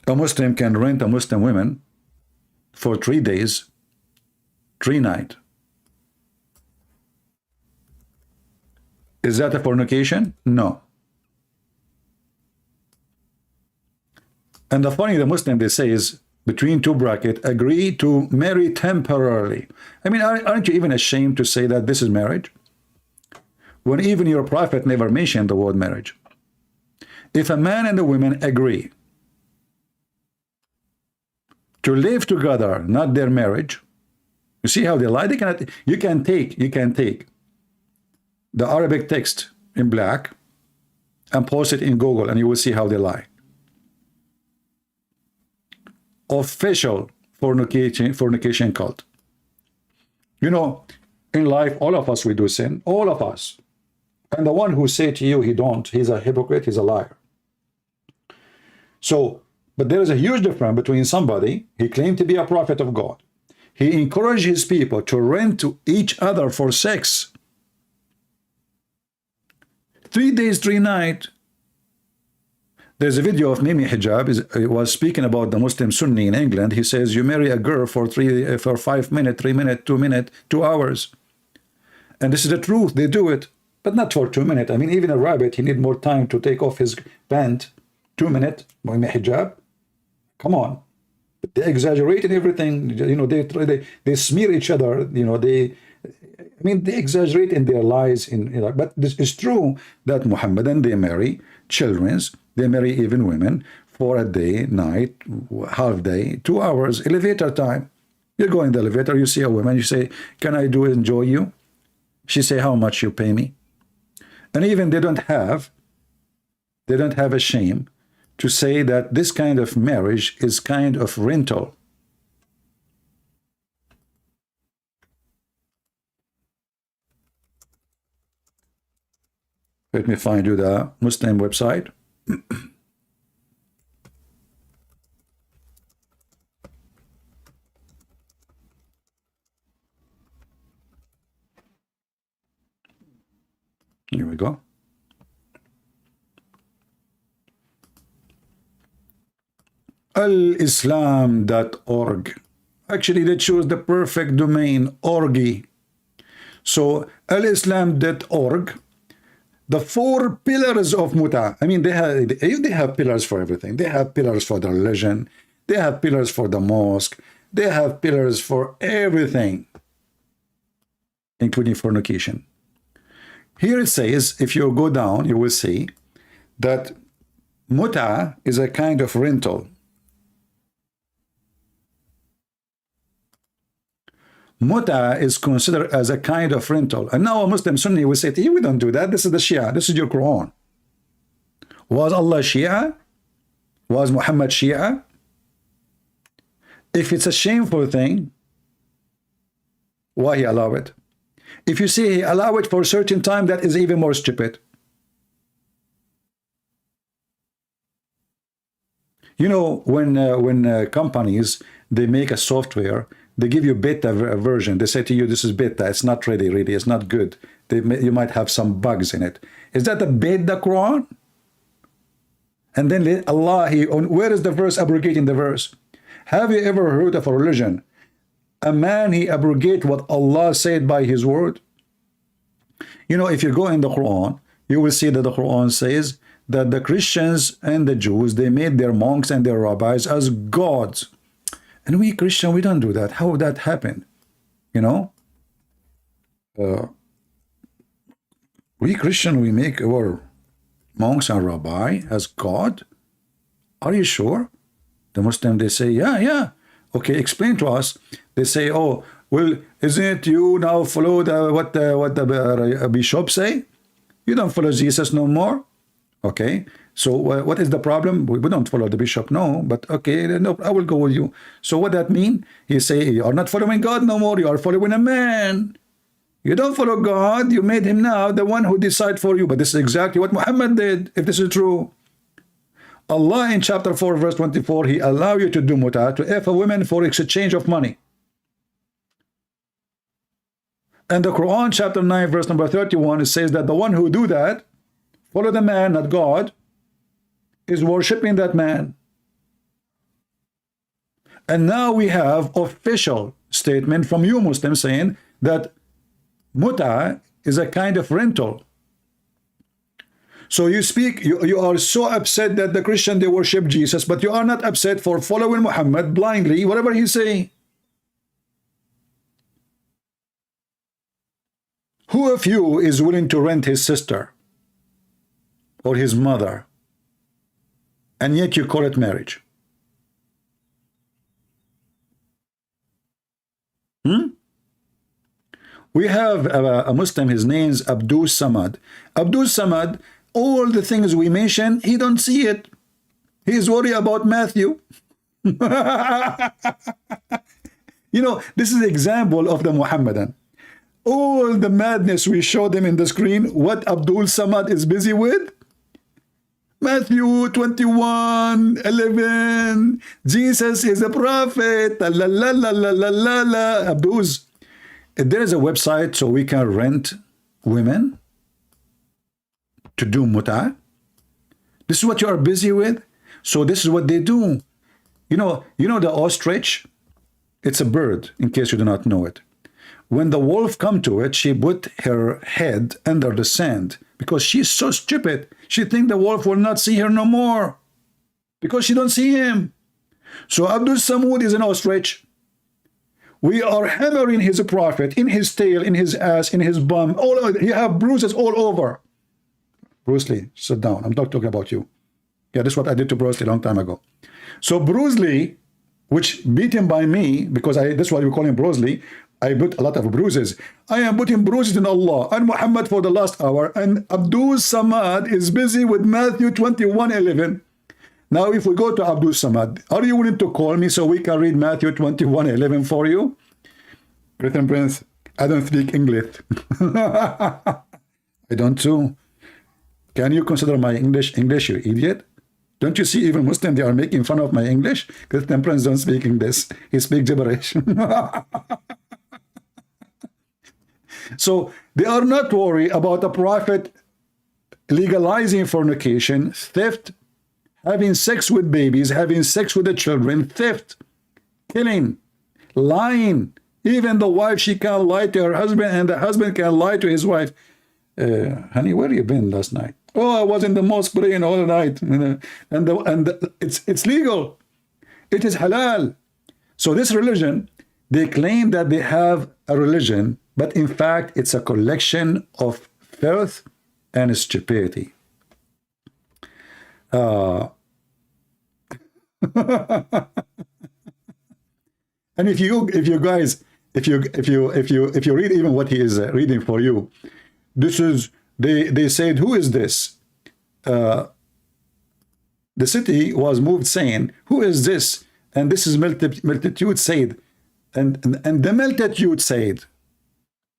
a Muslim can rent a Muslim woman for 3 days, 3 nights. Is that a fornication? No. And the funny, the Muslim, they say, is between two brackets, agree to marry temporarily. I mean, aren't you even ashamed to say that this is marriage? When even your prophet never mentioned the word marriage. If a man and a woman agree to live together, not their marriage, you see how they lie? They cannot, you can take the Arabic text in black and post it in Google and you will see how they lie. Official fornication cult. You know, in life, all of us, we do sin, all of us. And the one who say to you he don't, he's a hypocrite, he's a liar. So, but there is a huge difference between somebody, he claimed to be a prophet of God. He encouraged his people to rent to each other for sex. 3 days, 3 nights. There's a video of Mimi Hijab. He was speaking about the Muslim Sunni in England. He says, you marry a girl for 5 minutes, 3 minutes, 2 minutes, 2 hours. And this is the truth. They do it, but not for 2 minutes. I mean, even a rabbit, he need more time to take off his pant. 2 minutes, Mimi Hijab. Come on. They exaggerate in everything. You know, they smear each other. You know, they exaggerate in their lies. But this is true that Muhammadan, they marry children's. They marry even women for a day, night, half day, 2 hours, elevator time. You go in the elevator, you see a woman, you say, can I enjoy you? She say, how much you pay me? And even they don't have a shame to say that this kind of marriage is kind of rental. Let me find you the Muslim website. Here we go. Alislam.org. Actually, they chose the perfect domain, orgy. So, alislam.org. The 4 pillars of Muta. I mean, they have pillars for everything. They have pillars for the religion. They have pillars for the mosque. They have pillars for everything, including fornication. Here it says, if you go down, you will see that Muta is a kind of rental. Muta is considered as a kind of rental. And now a Muslim Sunni will say to you, we don't do that. This is the Shia. This is your Quran. Was Allah Shia? Was Muhammad Shia? If it's a shameful thing, why he allow it? If you say he allow it for a certain time, that is even more stupid. You know, when companies, they make a software, they give you beta version. They say to you, this is beta. It's not ready, really. It's not good. You might have some bugs in it. Is that the beta Quran? And then Allah, where is the verse abrogating the verse? Have you ever heard of a religion? A man, he abrogate what Allah said by his word? You know, if you go in the Quran, you will see that the Quran says that the Christians and the Jews, they made their monks and their rabbis as gods. And we Christian, we don't do that. How would that happen? You know? We Christian, we make our monks and rabbi as God? Are you sure? The Muslim, they say, yeah. Okay, explain to us. They say, oh, well, isn't it you now follow what the bishop say? You don't follow Jesus no more? Okay, So what is the problem? We don't follow the bishop, no, but okay, no, I will go with you. So what that mean? He say, you are not following God no more, you are following a man. You don't follow God, you made him now the one who decide for you. But this is exactly what Muhammad did, if this is true. Allah in chapter 4 verse 24, he allow you to do muta, to F a woman for exchange of money. And the Quran chapter 9 verse number 31, it says that the one who do that, follow the man, not God, is worshipping that man. And now we have official statement from you Muslims saying that muta is a kind of rental. So you speak, you are so upset that the Christian, they worship Jesus, but you are not upset for following Muhammad blindly, whatever he say. Who of you is willing to rent his sister or his mother, and yet you call it marriage? We have a Muslim, his name's Abdul Samad. Abdul Samad, all the things we mention, he don't see it. He's worried about Matthew. You know, this is an example of the Muhammadan. All the madness we show them in the screen, what Abdul Samad is busy with? Matthew 21:11. Jesus is a prophet. La la la la la la la. Abdul's. There is a website so we can rent women to do muta. This is what you are busy with. So this is what they do. You know the ostrich? It's a bird, in case you do not know it. When the wolf come to it, she put her head under the sand because she's so stupid. She think the wolf will not see her no more because she don't see him. So Abdul Samud is an ostrich. We are hammering his prophet in his tail, in his ass, in his bum. All over. He have bruises all over. Bruce Lee, sit down. I'm not talking about you. Yeah, this is what I did to Bruce Lee a long time ago. So Bruce Lee, which beat him by me, because that's why we call him Bruce Lee, I put a lot of bruises. I am putting bruises in Allah and Muhammad for the last hour, and Abdul Samad is busy with Matthew 21:11. Now, if we go to Abdul Samad, are you willing to call me so we can read Matthew 21:11 for you? Christian Prince, I don't speak English. I don't too. Can you consider my English, you idiot? Don't you see even Muslims, they are making fun of my English? Christian Prince don't speak English. He speaks gibberish. So they are not worried about a prophet legalizing fornication, theft, having sex with babies, having sex with the children, theft, killing, lying. Even the wife, she can lie to her husband, and the husband can lie to his wife. Honey, where you been last night? Oh, I was in the mosque praying all night. It's legal. It is halal. So this religion, they claim that they have a religion, but in fact, it's a collection of filth and stupidity. And if you guys, if you read even what he is reading for you, this is they said, who is this? The city was moved, saying, who is this? And this is multitude said, and the multitude said.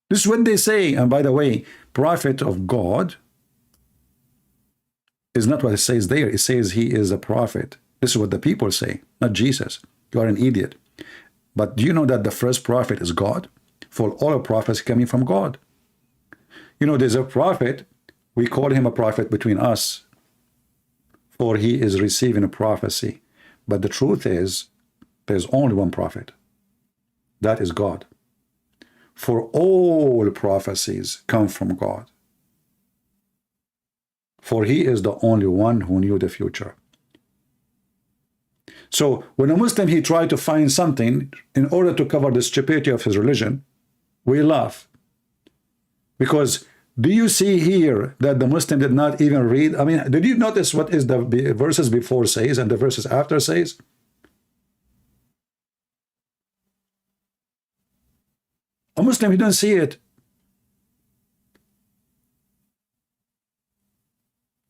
This is what they say. And by the way, prophet of God is not what it says there. It says he is a prophet. This is what the people say, not Jesus. You are an idiot. But do you know that the first prophet is God? For all prophets coming from God. You know, there's a prophet, we call him a prophet between us, for he is receiving a prophecy. But the truth is, there's only one prophet. That is God. For all prophecies come from God. For he is the only one who knew the future. So when a Muslim, he tried to find something in order to cover the stupidity of his religion, we laugh. Because do you see here that the Muslim did not even read? I mean, did you notice what is the verses before says and the verses after says? A Muslim, he don't see it.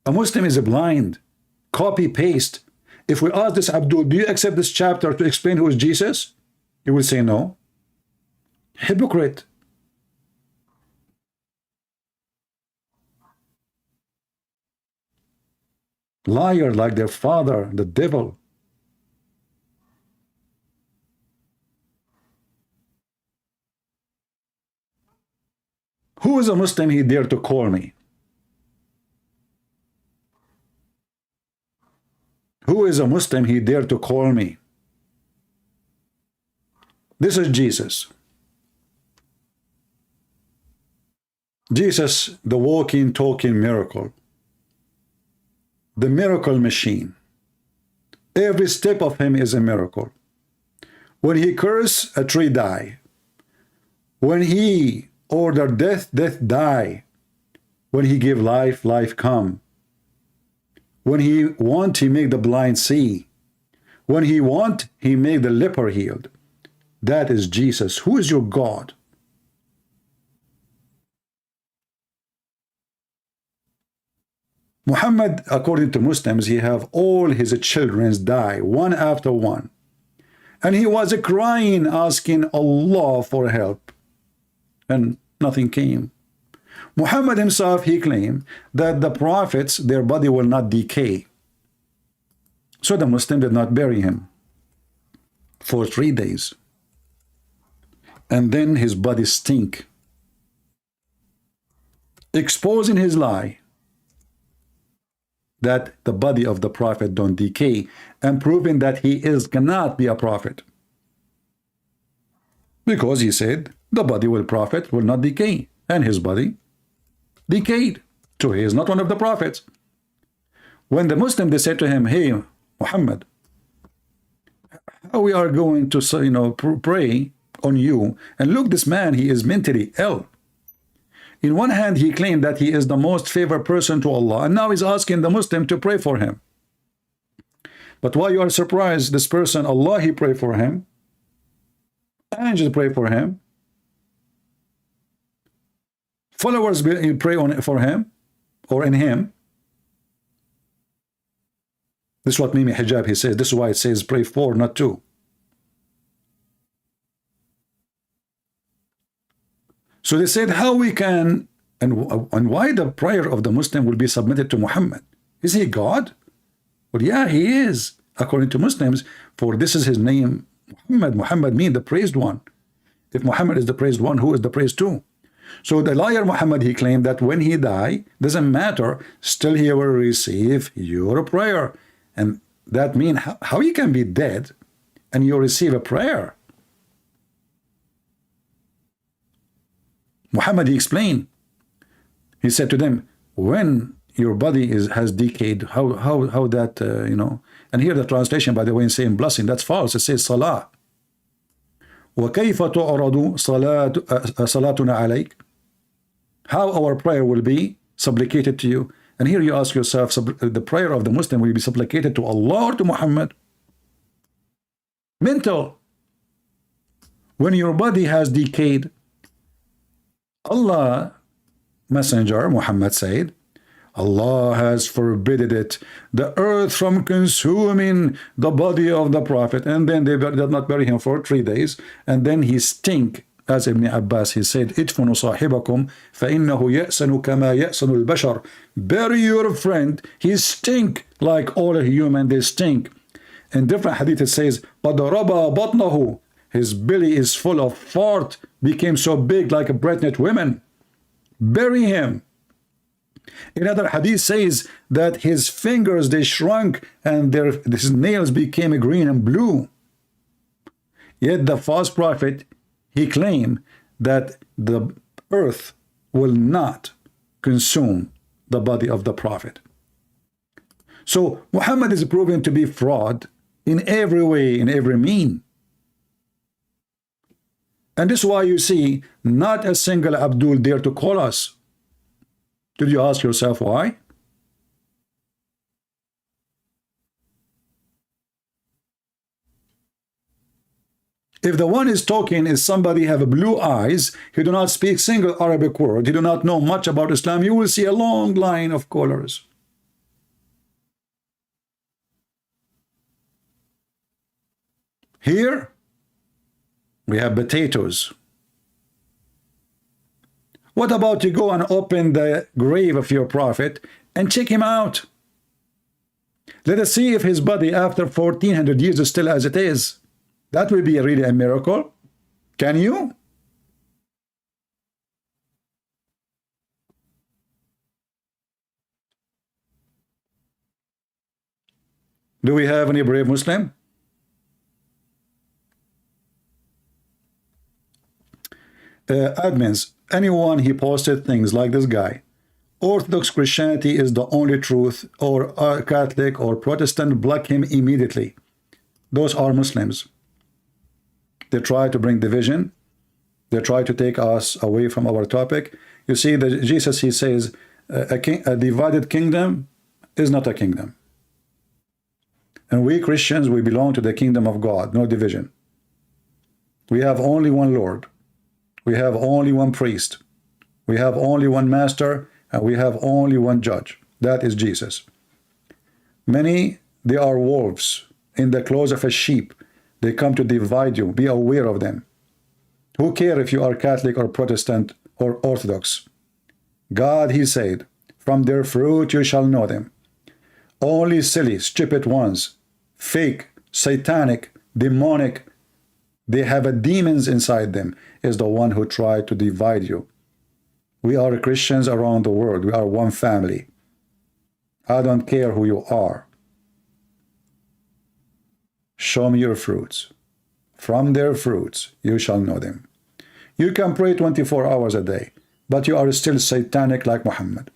A Muslim is blind. copy paste. If we ask this Abdul, do you accept this chapter to explain who is Jesus? He will say no. Hypocrite. Liar like their father, the devil. Who is a Muslim he dare to call me? Who is a Muslim he dare to call me? This is Jesus. Jesus, the walking, talking miracle. The miracle machine. Every step of him is a miracle. When he curse, a tree die. When he order death, death die. When he give life, life come. When he want, he make the blind see. When he want, he make the leper healed. That is Jesus. Who is your God? Muhammad, according to Muslims, he have all his children die one after one. And he was crying, asking Allah for help. And nothing came. Muhammad himself, he claimed that the prophets, their body will not decay. So the Muslim did not bury him for 3 days. And then his body stink. Exposing his lie that the body of the prophet don't decay, and proving that he cannot be a prophet. Because he said the body of the prophet will not decay, and his body decayed. So he is not one of the prophets. When the Muslim, they said to him, hey, Muhammad, how we are going to pray on you, and look, this man, he is mentally ill. In one hand, he claimed that he is the most favored person to Allah, and now he's asking the Muslim to pray for him. But why you are surprised? This person, Allah, he pray for him. Angels pray for him. Followers pray for him or in him. This is what Mimi Hijab, he says. This is why it says pray for, not to. So they said, how we can, and why the prayer of the Muslim will be submitted to Muhammad? Is he God? Well, yeah, he is, according to Muslims, for this is his name, Muhammad. Muhammad means the praised one. If Muhammad is the praised one, who is the praised too? So the liar Muhammad, he claimed that when he die, doesn't matter, still he will receive your prayer. And that means how you can be dead and you receive a prayer? Muhammad, he explained. He said to them, when your body has decayed, how that, and here the translation, by the way, in saying blessing, that's false. It says salah. وَكَيْفَ تُعْرَضُ صَلَاتُنَا عَلَيْكَ. How our prayer will be supplicated to you. And here you ask yourself, the prayer of the Muslim will be supplicated to Allah or to Muhammad? Mental. When your body has decayed, Allah, Messenger Muhammad said, Allah has forbidden it, the earth from consuming the body of the Prophet. And then they did not bury him for 3 days. And then he stink. As Ibn Abbas, he said, "Idfunu sahibakum فَإِنَّهُ يَأْسَنُ كَمَا يَأْسَنُ الْبَشَرُ." Bury your friend, he stink like all human, they stink. In different hadith it says, قَدْ رَبَى بَطْنَهُ. His belly is full of fart, became so big like a pregnant woman. Bury him. Another hadith says that his fingers, they shrunk and his nails became green and blue. Yet the false prophet, he claimed that the earth will not consume the body of the prophet. So Muhammad is proven to be fraud in every way, in every mean. And this is why you see not a single Abdul dare to call us. Did you ask yourself why? If the one is talking is somebody have blue eyes, he do not speak single Arabic word, he do not know much about Islam, you will see a long line of callers. Here, we have potatoes. What about you go and open the grave of your prophet and check him out? Let us see if his body after 1400 years is still as it is. That will be really a miracle. Can you? Do we have any brave Muslim? Admins, anyone he posted things like this guy, Orthodox Christianity is the only truth, or Catholic or Protestant, block him immediately. Those are Muslims. They try to bring division. They try to take us away from our topic. You see, Jesus, he says, a divided kingdom is not a kingdom. And we Christians, we belong to the kingdom of God, no division. We have only one Lord. We have only one priest. We have only one master, and we have only one judge. That is Jesus. Many, they are wolves in the clothes of a sheep. They come to divide you. Be aware of them. Who cares if you are Catholic or Protestant or Orthodox? God, he said, from their fruit you shall know them. Only silly, stupid ones, fake, satanic, demonic, they have a demons inside them, is the one who tried to divide you. We are Christians around the world. We are one family. I don't care who you are. Show me your fruits. From their fruits you shall know them. You can pray 24 hours a day, but you are still satanic like Muhammad.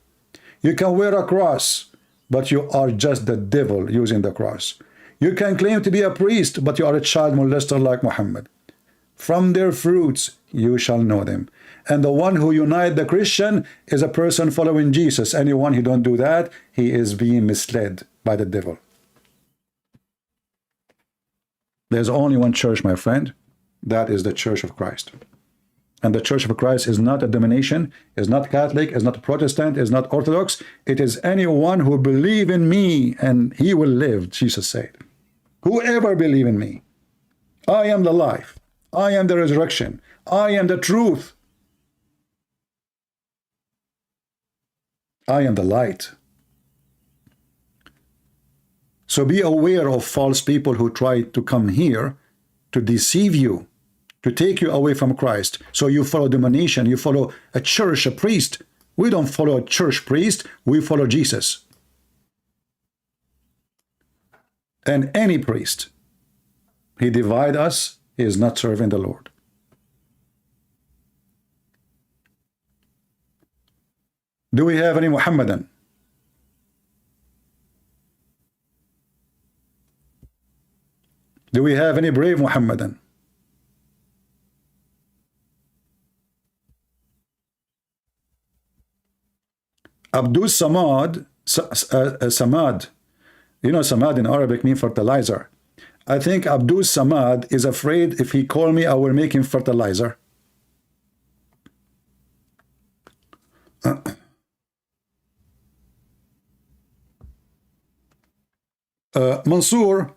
You can wear a cross, but you are just the devil using the cross. You can claim to be a priest, but you are a child molester like Muhammad. From their fruits you shall know them. And the one who unites the Christian is a person following Jesus. Anyone who don't do that, he is being misled by the devil. There's only one church, my friend. That is the Church of Christ. And the Church of Christ is not a denomination, is not Catholic, is not Protestant, is not Orthodox. It is anyone who believes in me and he will live, Jesus said. Whoever believes in me, I am the life. I am the resurrection. I am the truth. I am the light. So be aware of false people who try to come here to deceive you, to take you away from Christ. So you follow domination, you follow a church, a priest. We don't follow a church priest, we follow Jesus. And any priest, he divide us, he is not serving the Lord. Do we have any Muhammadan? Do we have any brave Muhammadan? Abdul Samad, Samad, you know Samad in Arabic means fertilizer. I think Abdul Samad is afraid if he call me, I will make him fertilizer. Mansoor,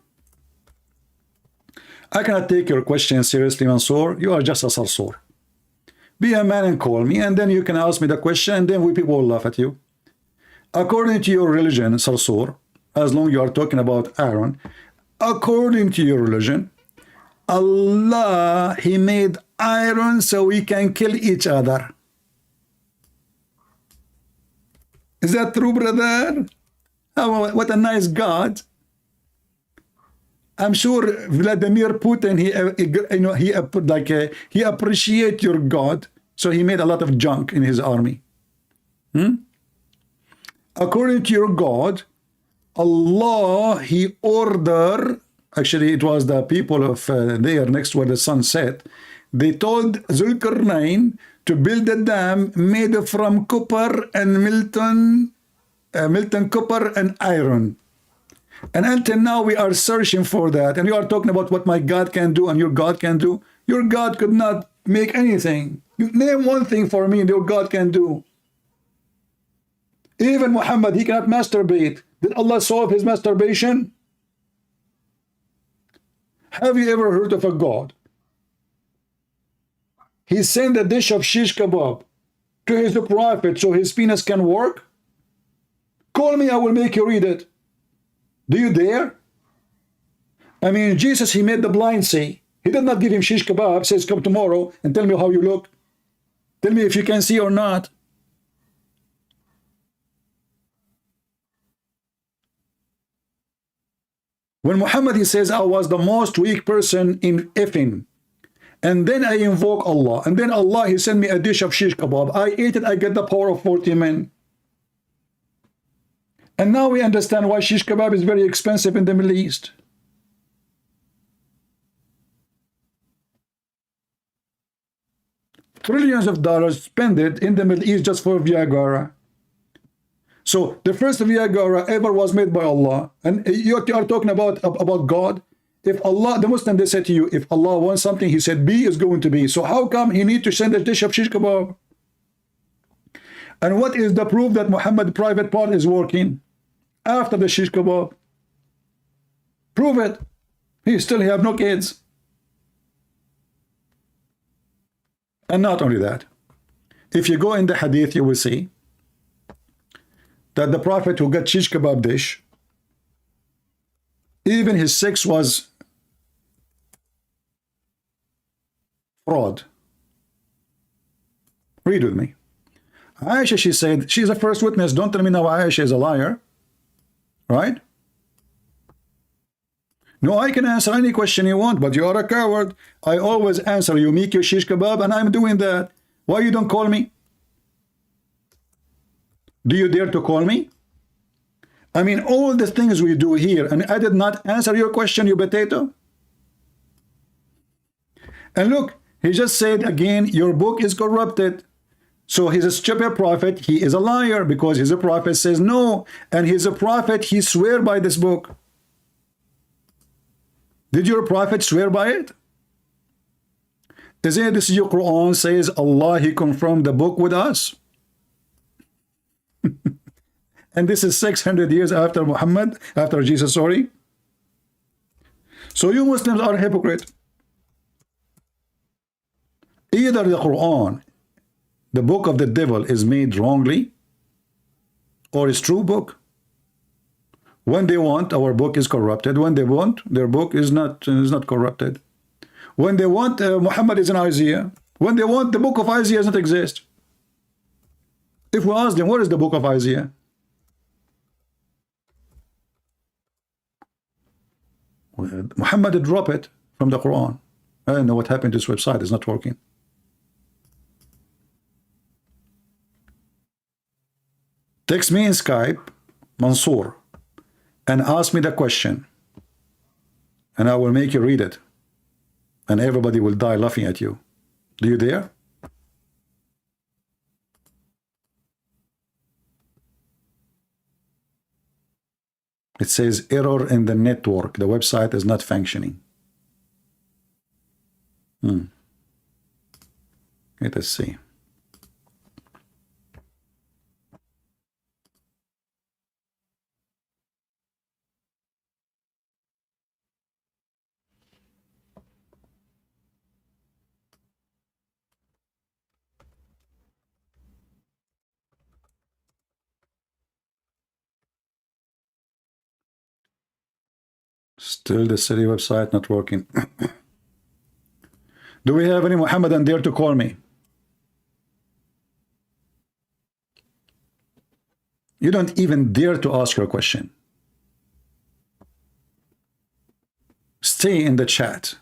I cannot take your question seriously, Mansoor. You are just a sarsur. Be a man and call me, and then you can ask me the question, and then we people will laugh at you. According to your religion, sarsur, as long as you are talking about Aaron, according to your religion, Allah, he made iron so we can kill each other. Is that true, brother? Oh, what a nice God. I'm sure Vladimir Putin, he appreciate your God, so he made a lot of junk in his army. According to your God, Allah, he ordered, actually it was the people of there next where the sun set, they told Zulkarnain to build a dam made from copper and molten copper and iron. And until now we are searching for that, and you are talking about what my God can do and your God can do. Your God could not make anything. You name one thing for me your God can do. Even Muhammad, he cannot masturbate. Did Allah solve his masturbation? Have you ever heard of a God? He sent a dish of shish kebab to his prophet so his penis can work? Call me, I will make you read it. Do you dare? I mean, Jesus, he made the blind see. He did not give him shish kebab, says, come tomorrow and tell me how you look. Tell me if you can see or not. When Muhammad, he says, I was the most weak person in effing. And then I invoke Allah. And then Allah, he sent me a dish of shish kebab. I ate it, I get the power of 40 men. And now we understand why shish kebab is very expensive in the Middle East. Trillions of dollars spent it in the Middle East just for Viagra. So the first Viagra ever was made by Allah. And you are talking about God. If Allah, the Muslim, they said to you, if Allah wants something, he said B is going to be. So how come he need to send a dish of shish kebab? And what is the proof that Muhammad's private part is working after the shish kebab? Prove it. He still have no kids. And not only that, if you go in the hadith, you will see that the prophet who got shish kebab dish, even his sex was fraud. Read with me. Aisha, she said, she's the first witness. Don't tell me now Aisha is a liar. Right? No, I can answer any question you want, but you are a coward. I always answer you, make your shish kebab, and I'm doing that. Why you don't call me? Do you dare to call me? I mean, all the things we do here, and I did not answer your question, you potato. And look, he just said again, your book is corrupted. So he's a stupid prophet. He is a liar because he's a prophet says no. And he's a prophet. He swear by this book. Did your prophet swear by it? Is it this your Quran says Allah, he confirmed the book with us? And this is 600 years after Muhammad, after Jesus, sorry. So you Muslims are hypocrite. Either the Quran, the book of the devil, is made wrongly, or it's true book. When they want, our book is corrupted. When they want, their book is not corrupted. When they want, Muhammad is in Isaiah. When they want, the book of Isaiah does not exist. If we ask them, what is the book of Isaiah? Muhammad dropped it from the Quran. I don't know what happened to this website. It's not working. Text me in Skype, Mansour, and ask me the question, and I will make you read it, and everybody will die laughing at you. Do you dare? It says error in the network. The website is not functioning. Let us see. Still the city website not working. Do we have any Muhammadan dare to call me? You don't even dare to ask your question. Stay in the chat.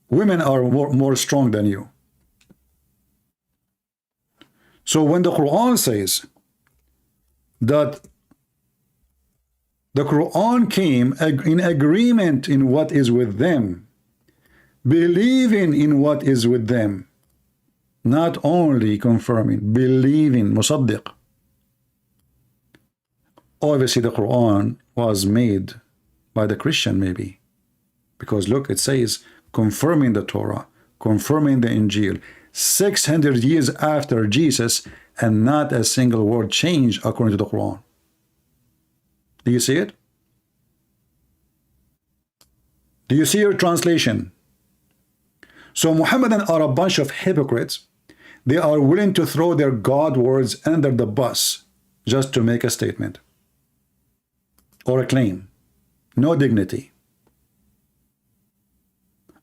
Women are more strong than you. So when the Quran says that the Quran came in agreement in what is with them, believing in what is with them, not only confirming, believing, musaddiq. Obviously the Quran was made by the Christian maybe, because look, it says confirming the Torah, confirming the Injil, 600 years after Jesus, and not a single word changed according to the Quran. Do you see it? Do you see your translation? So Muhammadan are a bunch of hypocrites. They are willing to throw their God words under the bus just to make a statement or a claim. No dignity.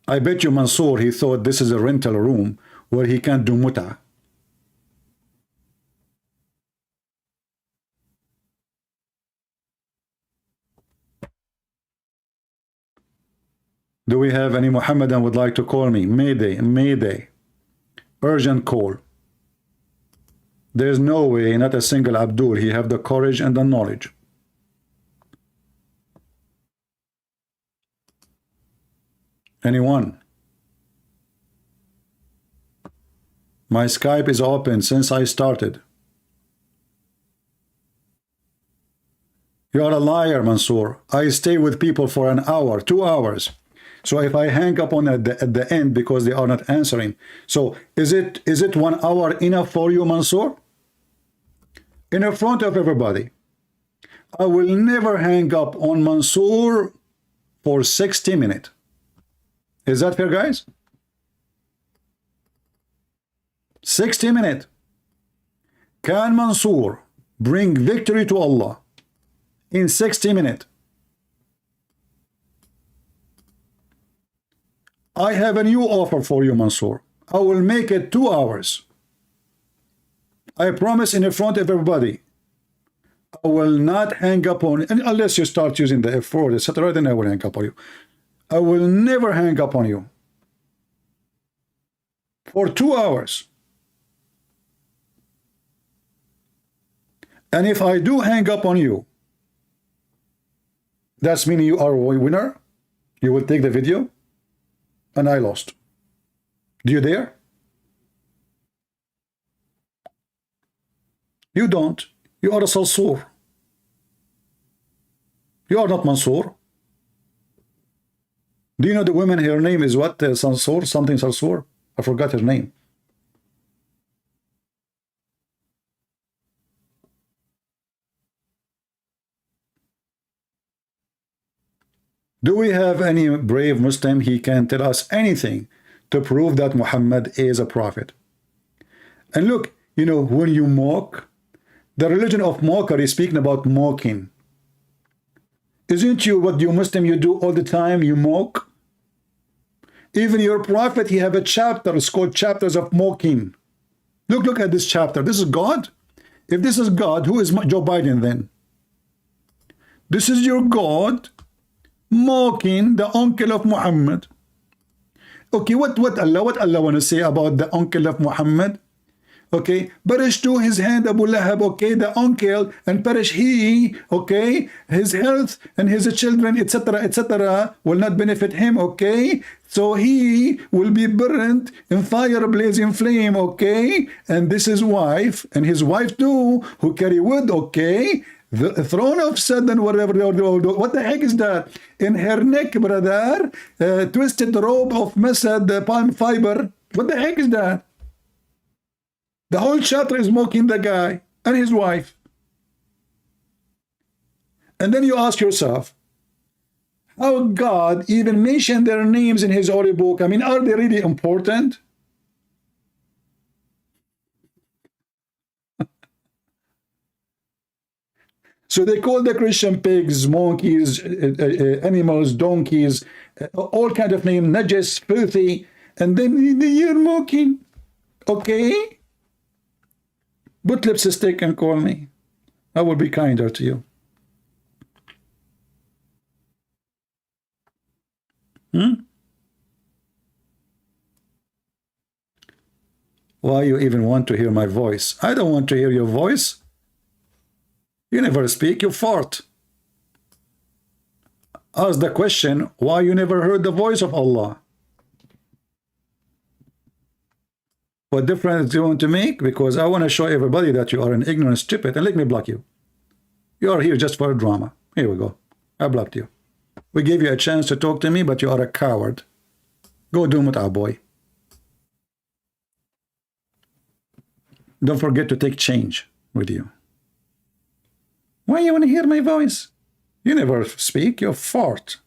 I bet you Mansour, he thought this is a rental room where he can't do muta. Do we have any Muhammadan would like to call me? Mayday, Mayday. Urgent call. There's no way, not a single Abdul, he have the courage and the knowledge. Anyone? My Skype is open since I started. You are a liar, Mansour. I stay with people for an hour, 2 hours. So if I hang up on at the end because they are not answering, so is it 1 hour enough for you, Mansour? In front of everybody, I will never hang up on Mansour for 60 minutes. Is that fair, guys? 60 minutes. Can Mansour bring victory to Allah in 60 minutes? I have a new offer for you, Mansour. I will make it 2 hours. I promise in front of everybody. I will not hang up on, and unless you start using the F4, etc., then I will hang up on you. I will never hang up on you for 2 hours. And if I do hang up on you, that's meaning you are a winner. You will take the video, and I lost. Do you dare? You don't. You are a Salsour. You are not Mansour. Do you know the woman, her name is what? Salsour? Something Salsour? I forgot her name. Do we have any brave Muslim? He can tell us anything to prove that Muhammad is a prophet. And look, you know, when you mock, the religion of mockery is speaking about mocking. Isn't you what you Muslim you do all the time? You mock. Even your prophet, he have a chapter. It's called chapters of mocking. Look at this chapter. This is God. If this is God, who is Joe Biden then? This is your God mocking the uncle of Muhammad. Okay, what Allah want to say about the uncle of Muhammad? Okay, perish to his hand Abu Lahab, okay, the uncle, and perish he, okay, his health and his children, etc., etc., will not benefit him, okay, so he will be burnt in fire, blazing flame, okay, and this is wife, and his wife too, who carry wood, okay, the throne of Satan, whatever, what the heck is that? In her neck, brother, twisted robe of Masad, palm fiber, what the heck is that? The whole chapter is mocking the guy and his wife. And then you ask yourself, how God even mentioned their names in his holy book? I mean, are they really important? So they call the Christian pigs, monkeys, animals, donkeys, all kind of names, najis, filthy, and then you're mocking. Okay? Put lipstick and call me. I will be kinder to you. Why you even want to hear my voice? I don't want to hear your voice. You never speak, you fart. Ask the question, why you never heard the voice of Allah? What difference do you want to make? Because I want to show everybody that you are an ignorant stupid, and let me block you. You are here just for a drama. Here we go. I blocked you. We gave you a chance to talk to me, but you are a coward. Go do mut'ah, boy. Don't forget to take change with you. Why you want to hear my voice? You never speak, you fart.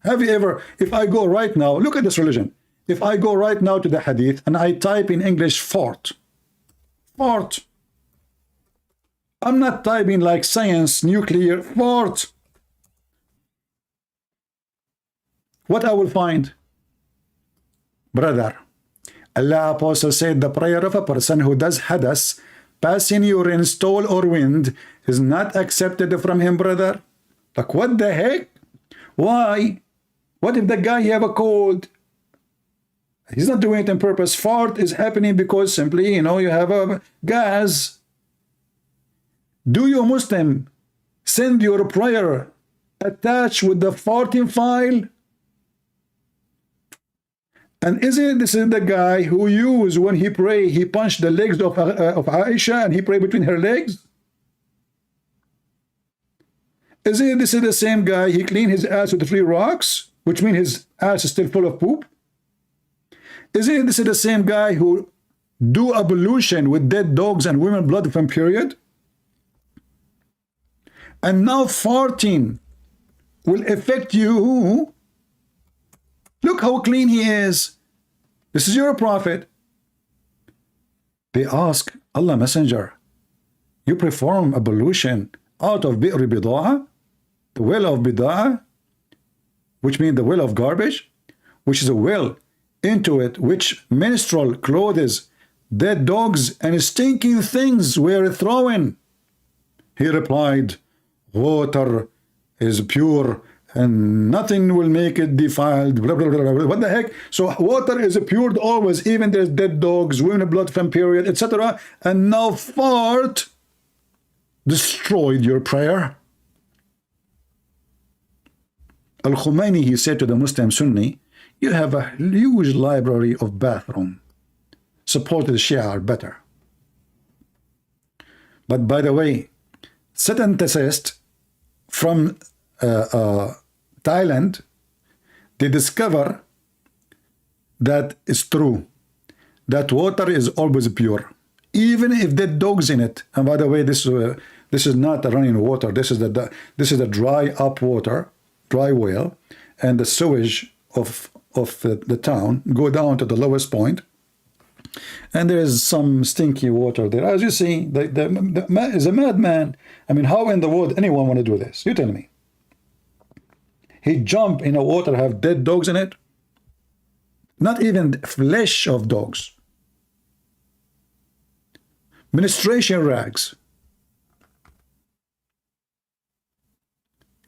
Have you ever, if I go right now, look at this religion. If I go right now to the hadith and I type in English fart, I'm not typing like science, nuclear, fart. What I will find? Brother, Allah Apostle said the prayer of a person who does hadas, passing urine, stool or wind, is not accepted from him, brother. Like what the heck? Why? What if the guy have a cold? He's not doing it on purpose. Fart is happening because simply, you know, you have a gas. Do you Muslim send your prayer attached with the farting file? And isn't this is the guy who used when he pray, he punched the legs of Aisha and he prayed between her legs? Isn't this is the same guy, he cleaned his ass with 3 rocks, which means his ass is still full of poop? Isn't this the same guy who do ablution with dead dogs and women blood from period? And now farting will affect you. Look how clean he is. This is your prophet. They ask Allah Messenger, you perform ablution out of bi'r bida'ah, the well of bida'ah, which means the well of garbage, which is a well into it which menstrual clothes, dead dogs and stinking things were thrown. He replied, water is pure and nothing will make it defiled. Blah, blah, blah, blah. What the heck? So water is pure always, even there's dead dogs, women blood from period, etc. And now fart destroyed your prayer. Al-Khomeini, he said to the Muslim Sunni, you have a huge library of bathroom. Supported Shia are better. But by the way, scientists from Thailand, they discover that it's true, that water is always pure, even if there are dogs in it. And by the way, this is not running water. This is the dry up water, dry well, and the sewage of the town go down to the lowest point. And there is some stinky water there. As you see, the man is a madman. I mean, how in the world anyone want to do this? You tell me. He jump in a water, have dead dogs in it. Not even flesh of dogs. Menstruation rags.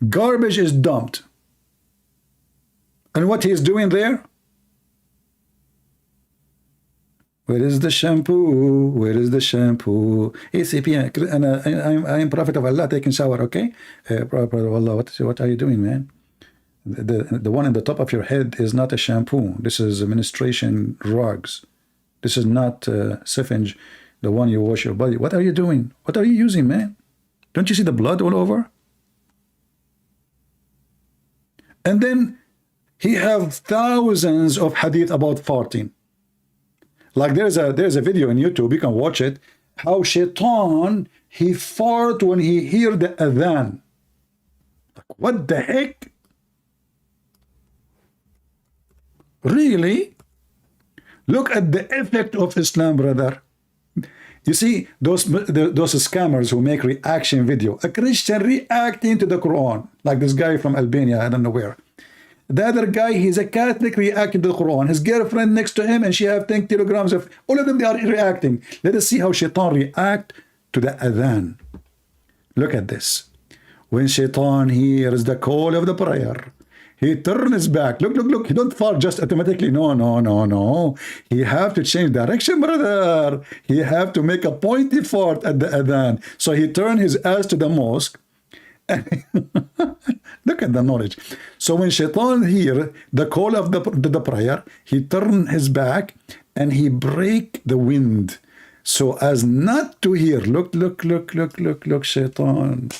Garbage is dumped. And what he is doing there? Where is the shampoo? Where is the shampoo? ACP, and I'm Prophet of Allah taking shower, okay? Prophet of Allah, what are you doing, man? The one in the top of your head is not a shampoo. This is a menstruation rugs. This is not syringe, the one you wash your body. What are you doing? What are you using, man? Don't you see the blood all over? And then he have thousands of hadith about farting. Like there's a video on YouTube, you can watch it, how Shaitan, he fart when he hear the adhan. Like, what the heck? Really? Look at the effect of Islam, brother. You see, those scammers who make reaction video, a Christian reacting to the Quran, like this guy from Albania, I don't know where. The other guy, he's a Catholic reacting to the Quran. His girlfriend next to him, and she have 10 kilograms of, all of them, they are reacting. Let us see how Shaitan react to the adhan. Look at this. When Shaitan hears the call of the prayer, he turns his back. Look, look, look. He don't fart just automatically. No, no, no, no. He have to change direction, brother. He have to make a pointy fart at the adhan. So he turn his ass to the mosque. Look at the knowledge. So when Shaitan hear the call of the prayer, he turn his back and he break the wind so as not to hear. Look, look, look, look, look, look, Shaitan.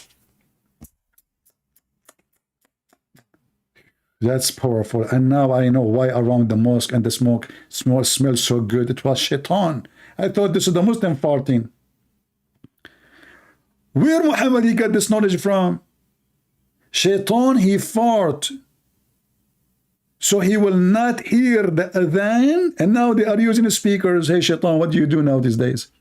That's powerful. And now I know why around the mosque and the smoke smells so good. It was Shaitan. I thought this is the Muslim farting. Where Muhammad he got this knowledge from? Shaitan, he fart So he will not hear the adhan, and now they are using speakers. Hey, Shaitan, what do you do now these days?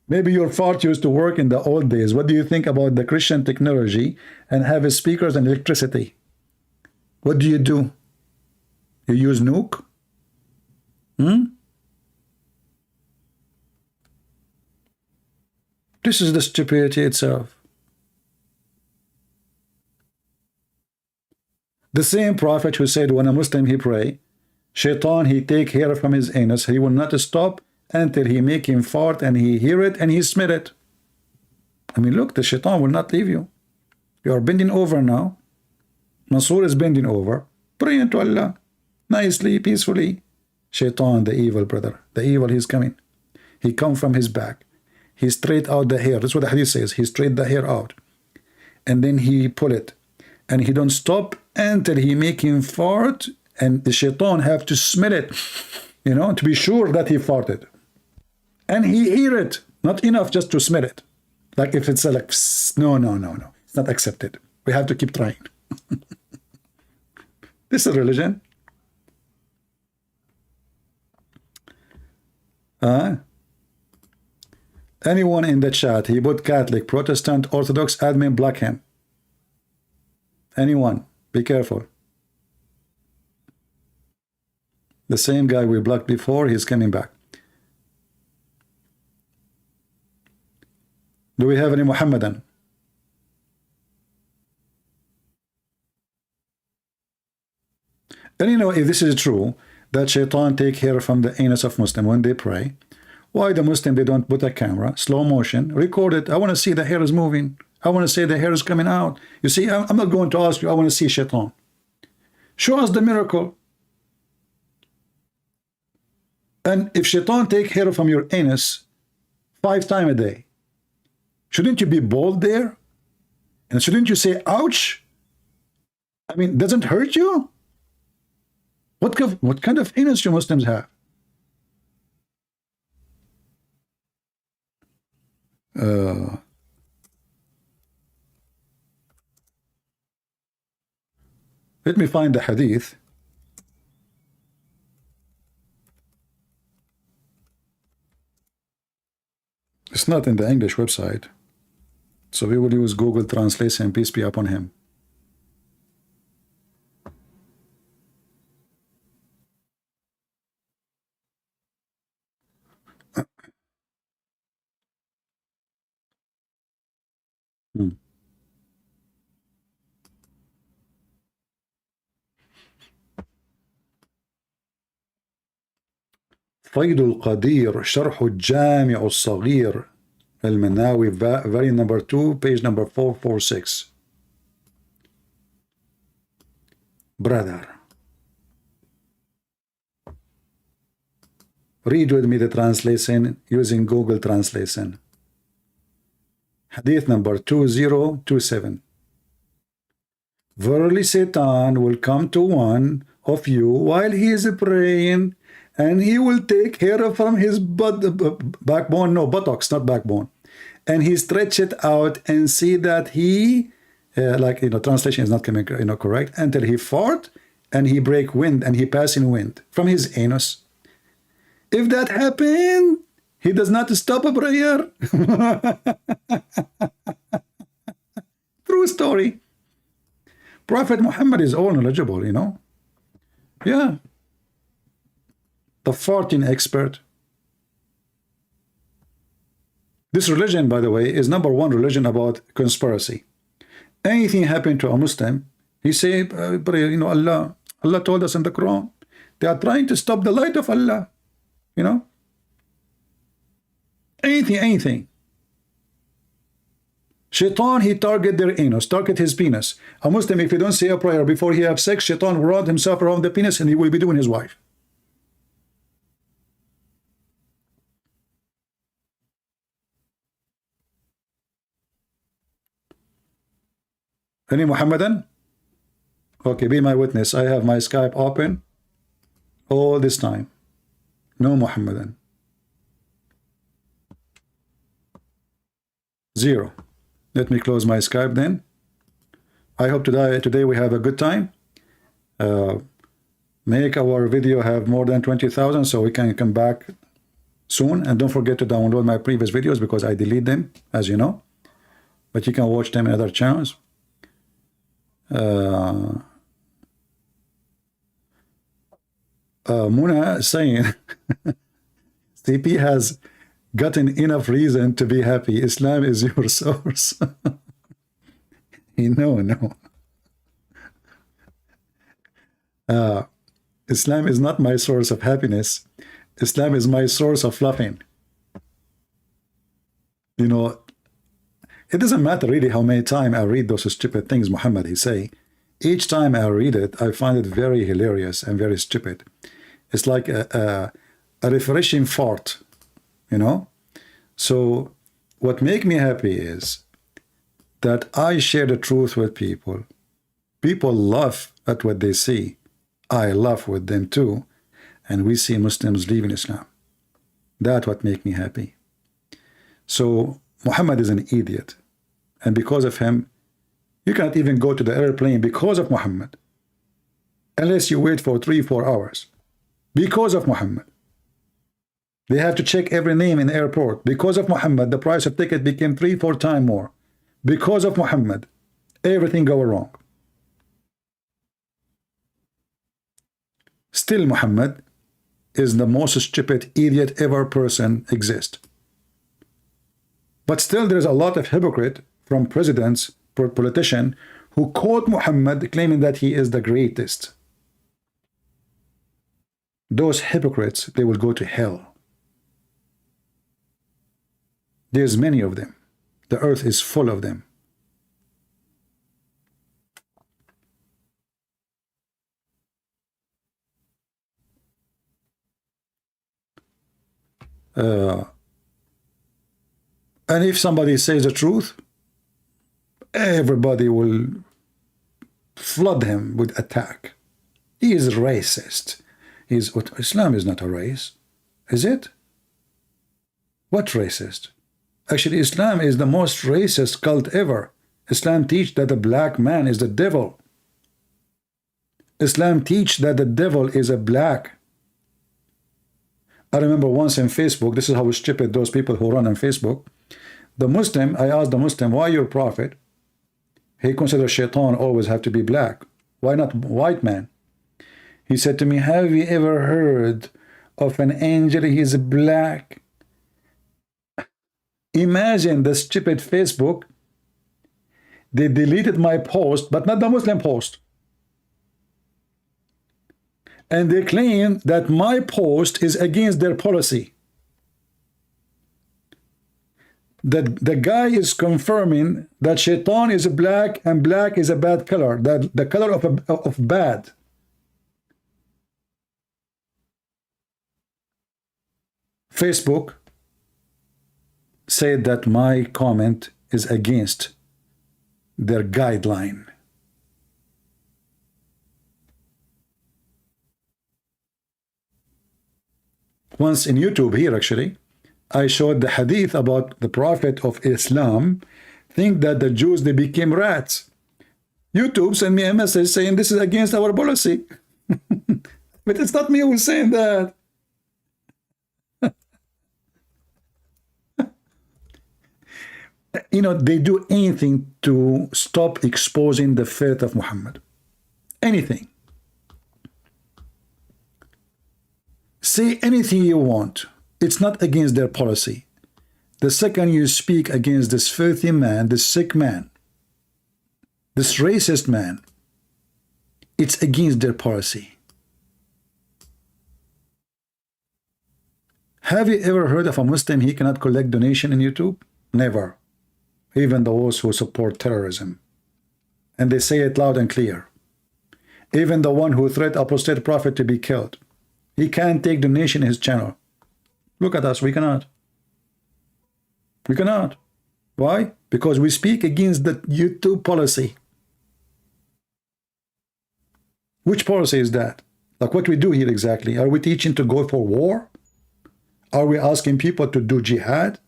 Maybe your fart used to work in the old days. What do you think about the Christian technology and have speakers and electricity? What do? You use nuke? This is the stupidity itself. The same prophet who said when a Muslim he pray, Shaitan he take hair from his anus, he will not stop until he make him fart and he hear it and he smell it. I mean, look, the Shaitan will not leave you. You are bending over now. Mansour is bending over, praying to Allah, nicely, peacefully. Shaitan, the evil brother, the evil, he's coming. He come from his back. He straight out the hair. That's what the hadith says. He straight the hair out. And then he pull it. And he don't stop until he make him fart. And the Shaitan have to smell it, you know, to be sure that he farted. And he hear it. Not enough just to smell it. Like if it's like, no. It's not accepted. We have to keep trying. This is religion. Anyone in the chat, he put Catholic, Protestant, Orthodox, admin, block him. Anyone, be careful. The same guy we blocked before, he's coming back. Do we have any Muhammadan? And you know, if this is true, that Shaitan take hair from the anus of Muslim when they pray, why the Muslim, they don't put a camera, slow motion, record it. I want to see the hair is moving. I want to say the hair is coming out. You see, I'm not going to ask you, I want to see Shaitan. Show us the miracle. And if Shaitan take hair from your anus 5 times a day, shouldn't you be bold there? And shouldn't you say, ouch? I mean, doesn't it hurt you? What kind of anus do Muslims have? Let me find the hadith. It's not in the English website. So we will use Google Translation, peace be upon him. فيض القدير شرح الجامع الصغير المناوي volume number 2 page number 446. Brother, read with me the translation using Google Translation. Hadith number 2027. Verily Satan will come to one of you while he is praying, and he will take hair from his backbone, no, buttocks, not backbone, and he stretch it out and see that he, translation is not coming, correct, until he fart and he break wind and he pass in wind from his anus. If that happened, he does not stop a prayer. True story. Prophet Muhammad is all knowledgeable, Yeah. The farting expert. This religion, by the way, is number 1 religion about conspiracy. Anything happened to a Muslim, he say, Allah told us in the Quran, they are trying to stop the light of Allah. Anything. Shaitan, he target their anus, target his penis. A Muslim, if he don't say a prayer before he have sex, Shaitan will round himself around the penis and he will be doing his wife. Any Muhammadan? Okay, be my witness. I have my Skype open all this time. No Muhammadan. 0. Let me close my Skype then. I hope today we have a good time. Make our video have more than 20,000 so we can come back soon. And don't forget to download my previous videos because I delete them, as you know. But you can watch them in other channels. Muna saying CP has gotten enough reason to be happy. Islam is your source. No. Islam is not my source of happiness. Islam is my source of laughing. You know, it doesn't matter really how many times I read those stupid things Muhammad he say. Each time I read it, I find it very hilarious and very stupid. It's like a refreshing fart, you know? So what makes me happy is that I share the truth with people. People laugh at what they see. I laugh with them too. And we see Muslims leaving Islam. That's what makes me happy. So Muhammad is an idiot. And because of him, you cannot even go to the airplane because of Muhammad. Unless you wait for 3-4 hours. Because of Muhammad. They have to check every name in the airport. Because of Muhammad, the price of ticket became 3-4 times more. Because of Muhammad, everything go wrong. Still, Muhammad is the most stupid idiot ever person exist. But still, there is a lot of hypocrite from presidents, politicians, who quote Muhammad claiming that he is the greatest. Those hypocrites, they will go to hell. There's many of them. The earth is full of them. And if somebody says the truth, everybody will flood him with attack. He is racist. Islam is not a race, is it? What racist? Actually, Islam is the most racist cult ever. Islam teach that the black man is the devil. Islam teach that the devil is a black. I remember once in Facebook, this is how stupid those people who run on Facebook. I asked the Muslim, why your prophet? He considers shaitan always have to be black. Why not white man? He said to me, have you ever heard of an angel? He is black. Imagine the stupid Facebook. They deleted my post, but not the Muslim post. And they claim that my post is against their policy. The guy is confirming that shaitan is black and black is a bad color, that the color of bad. Facebook said that my comment is against their guideline. Once in YouTube here, actually, I showed the hadith about the Prophet of Islam think that the Jews, they became rats. YouTube sent me a message saying this is against our policy. But it's not me who's saying that. You know, they do anything to stop exposing the faith of Muhammad. Anything. Say anything you want. It's not against their policy. The second you speak against this filthy man, this sick man, this racist man, it's against their policy. Have you ever heard of a Muslim he cannot collect donation in YouTube? Never. Even those who support terrorism. And they say it loud and clear. Even the one who threatened apostate prophet to be killed. He can't take donation in his channel. Look at us, we cannot. We cannot. Why? Because we speak against the YouTube policy. Which policy is that? Like what we do here exactly? Are we teaching to go for war? Are we asking people to do jihad?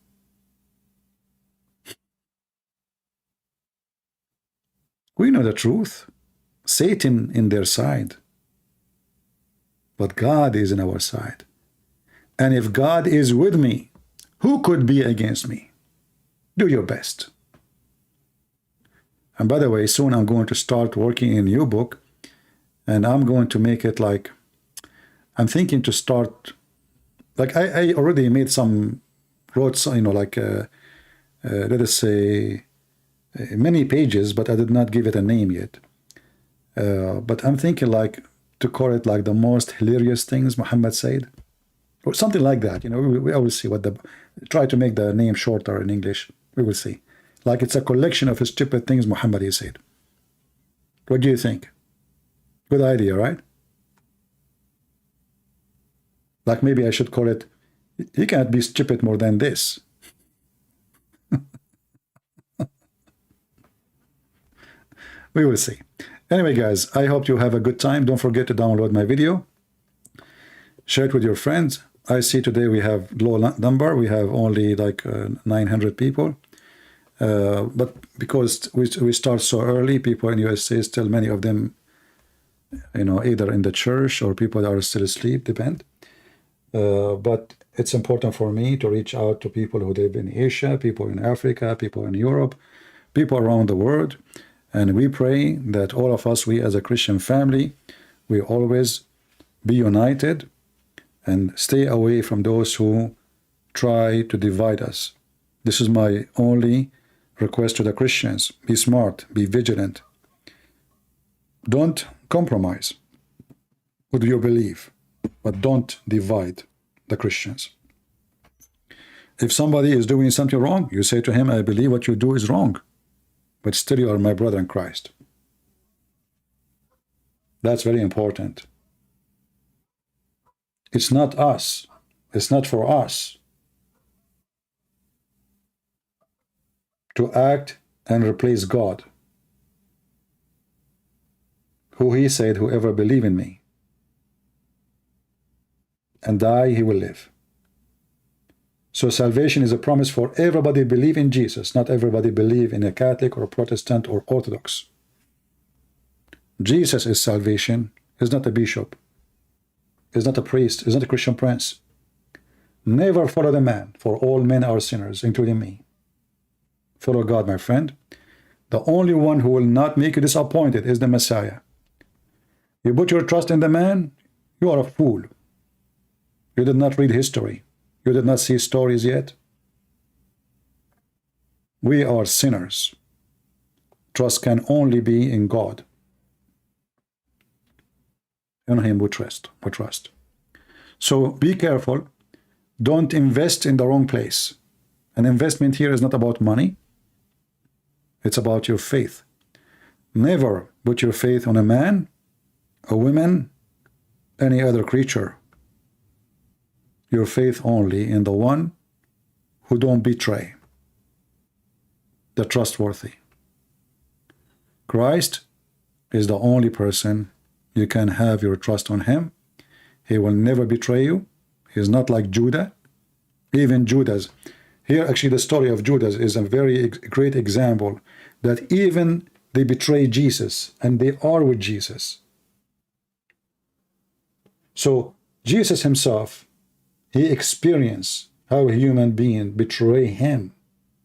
We know the truth. Satan in their side. but God is in our side. And if God is with me, who could be against me? Do your best. And by the way, soon I'm going to start working in a new book, and I'm going to make it like, I'm thinking to start, like I already made some, wrote some, you know, like, let us say, many pages, but I did not give it a name yet. But I'm thinking like to call it like the most hilarious things Muhammad said, or something like that. You know, we will see what try to make the name shorter in English. We will see. Like it's a collection of stupid things Muhammad has said. What do you think? Good idea, right? Like maybe I should call it, you can't be stupid more than this. We will see. Anyway, guys, I hope you have a good time. Don't forget to download my video. Share it with your friends. I see today we have low number. We have only like 900 people. But because we start so early, people in USA still, many of them, you know, either in the church or people that are still asleep, depend. But it's important for me to reach out to people who live in Asia, people in Africa, people in Europe, people around the world. And we pray that all of us, we as a Christian family, we always be united and stay away from those who try to divide us. This is my only request to the Christians. Be smart, be vigilant. Don't compromise with your belief, but don't divide the Christians. If somebody is doing something wrong, you say to him, I believe what you do is wrong, but still you are my brother in Christ. That's very important. It's not us. It's not for us to act and replace God, who he said, whoever believe in me and die, he will live. So salvation is a promise for everybody believe in Jesus, not everybody believe in a Catholic or Protestant or Orthodox. Jesus is salvation. He's not a bishop. He's not a priest. He's not a Christian prince. Never follow the man, for all men are sinners, including me. Follow God, my friend. The only one who will not make you disappointed is the Messiah. You put your trust in the man, you are a fool. You did not read history. You did not see stories yet. We are sinners. Trust can only be in God. In him we trust. So be careful. Don't invest in the wrong place. An investment here is not about money. It's about your faith. Never put your faith on a man, a woman, any other creature. Your faith only in the one who don't betray, the trustworthy. Christ is the only person you can have your trust on him. He will never betray you. He's not like Judah. Even Judas. Here, actually, the story of Judas is a very great example that even they betray Jesus and they are with Jesus. So Jesus himself, he experienced how a human being betray him.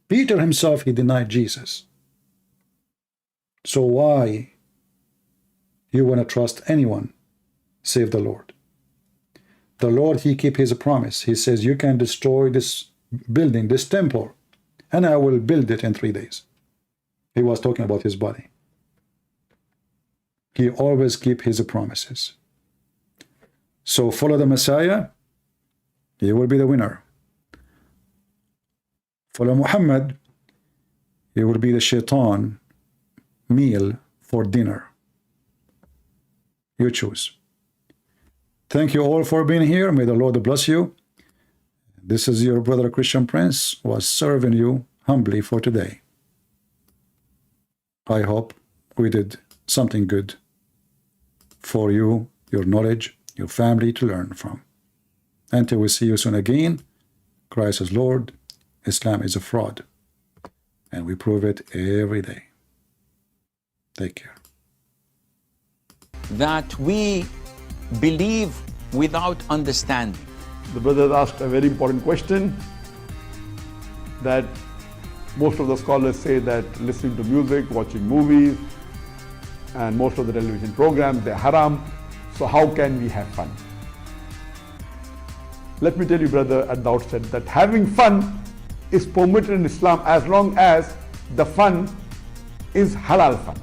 Peter himself, he denied Jesus. So why you want to trust anyone save the Lord? The Lord, he keep his promise. He says, you can destroy this building, this temple, and I will build it in 3 days. He was talking about his body. He always keep his promises. So follow the Messiah, you will be the winner. Follow Muhammad, you will be the shaitan meal for dinner. You choose. Thank you all for being here. May the Lord bless you. This is your brother Christian Prince, who was serving you humbly for today. I hope we did something good for you, your knowledge, your family to learn from. Until we see you soon again, Christ is Lord, Islam is a fraud, and we prove it every day. Take care. That we believe without understanding. The brother asked a very important question that most of the scholars say that listening to music, watching movies, and most of the television programs, they're haram. So how can we have fun? Let me tell you, brother, at the outset that having fun is permitted in Islam as long as the fun is halal fun.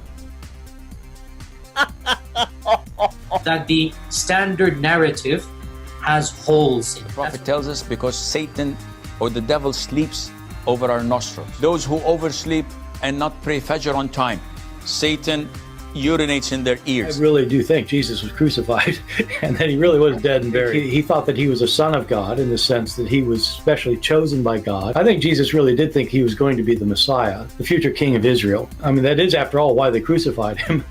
That the standard narrative has holes in it. The Prophet tells us because Satan or the devil sleeps over our nostrils. Those who oversleep and not pray Fajr on time, Satan urinates in their I ears. really do think Jesus was crucified and that he really was dead and buried. He thought that he was a son of God in the sense that he was specially chosen by God. I think Jesus really did think he was going to be the Messiah, the future king of Israel. I mean, that is, after all, why they crucified him.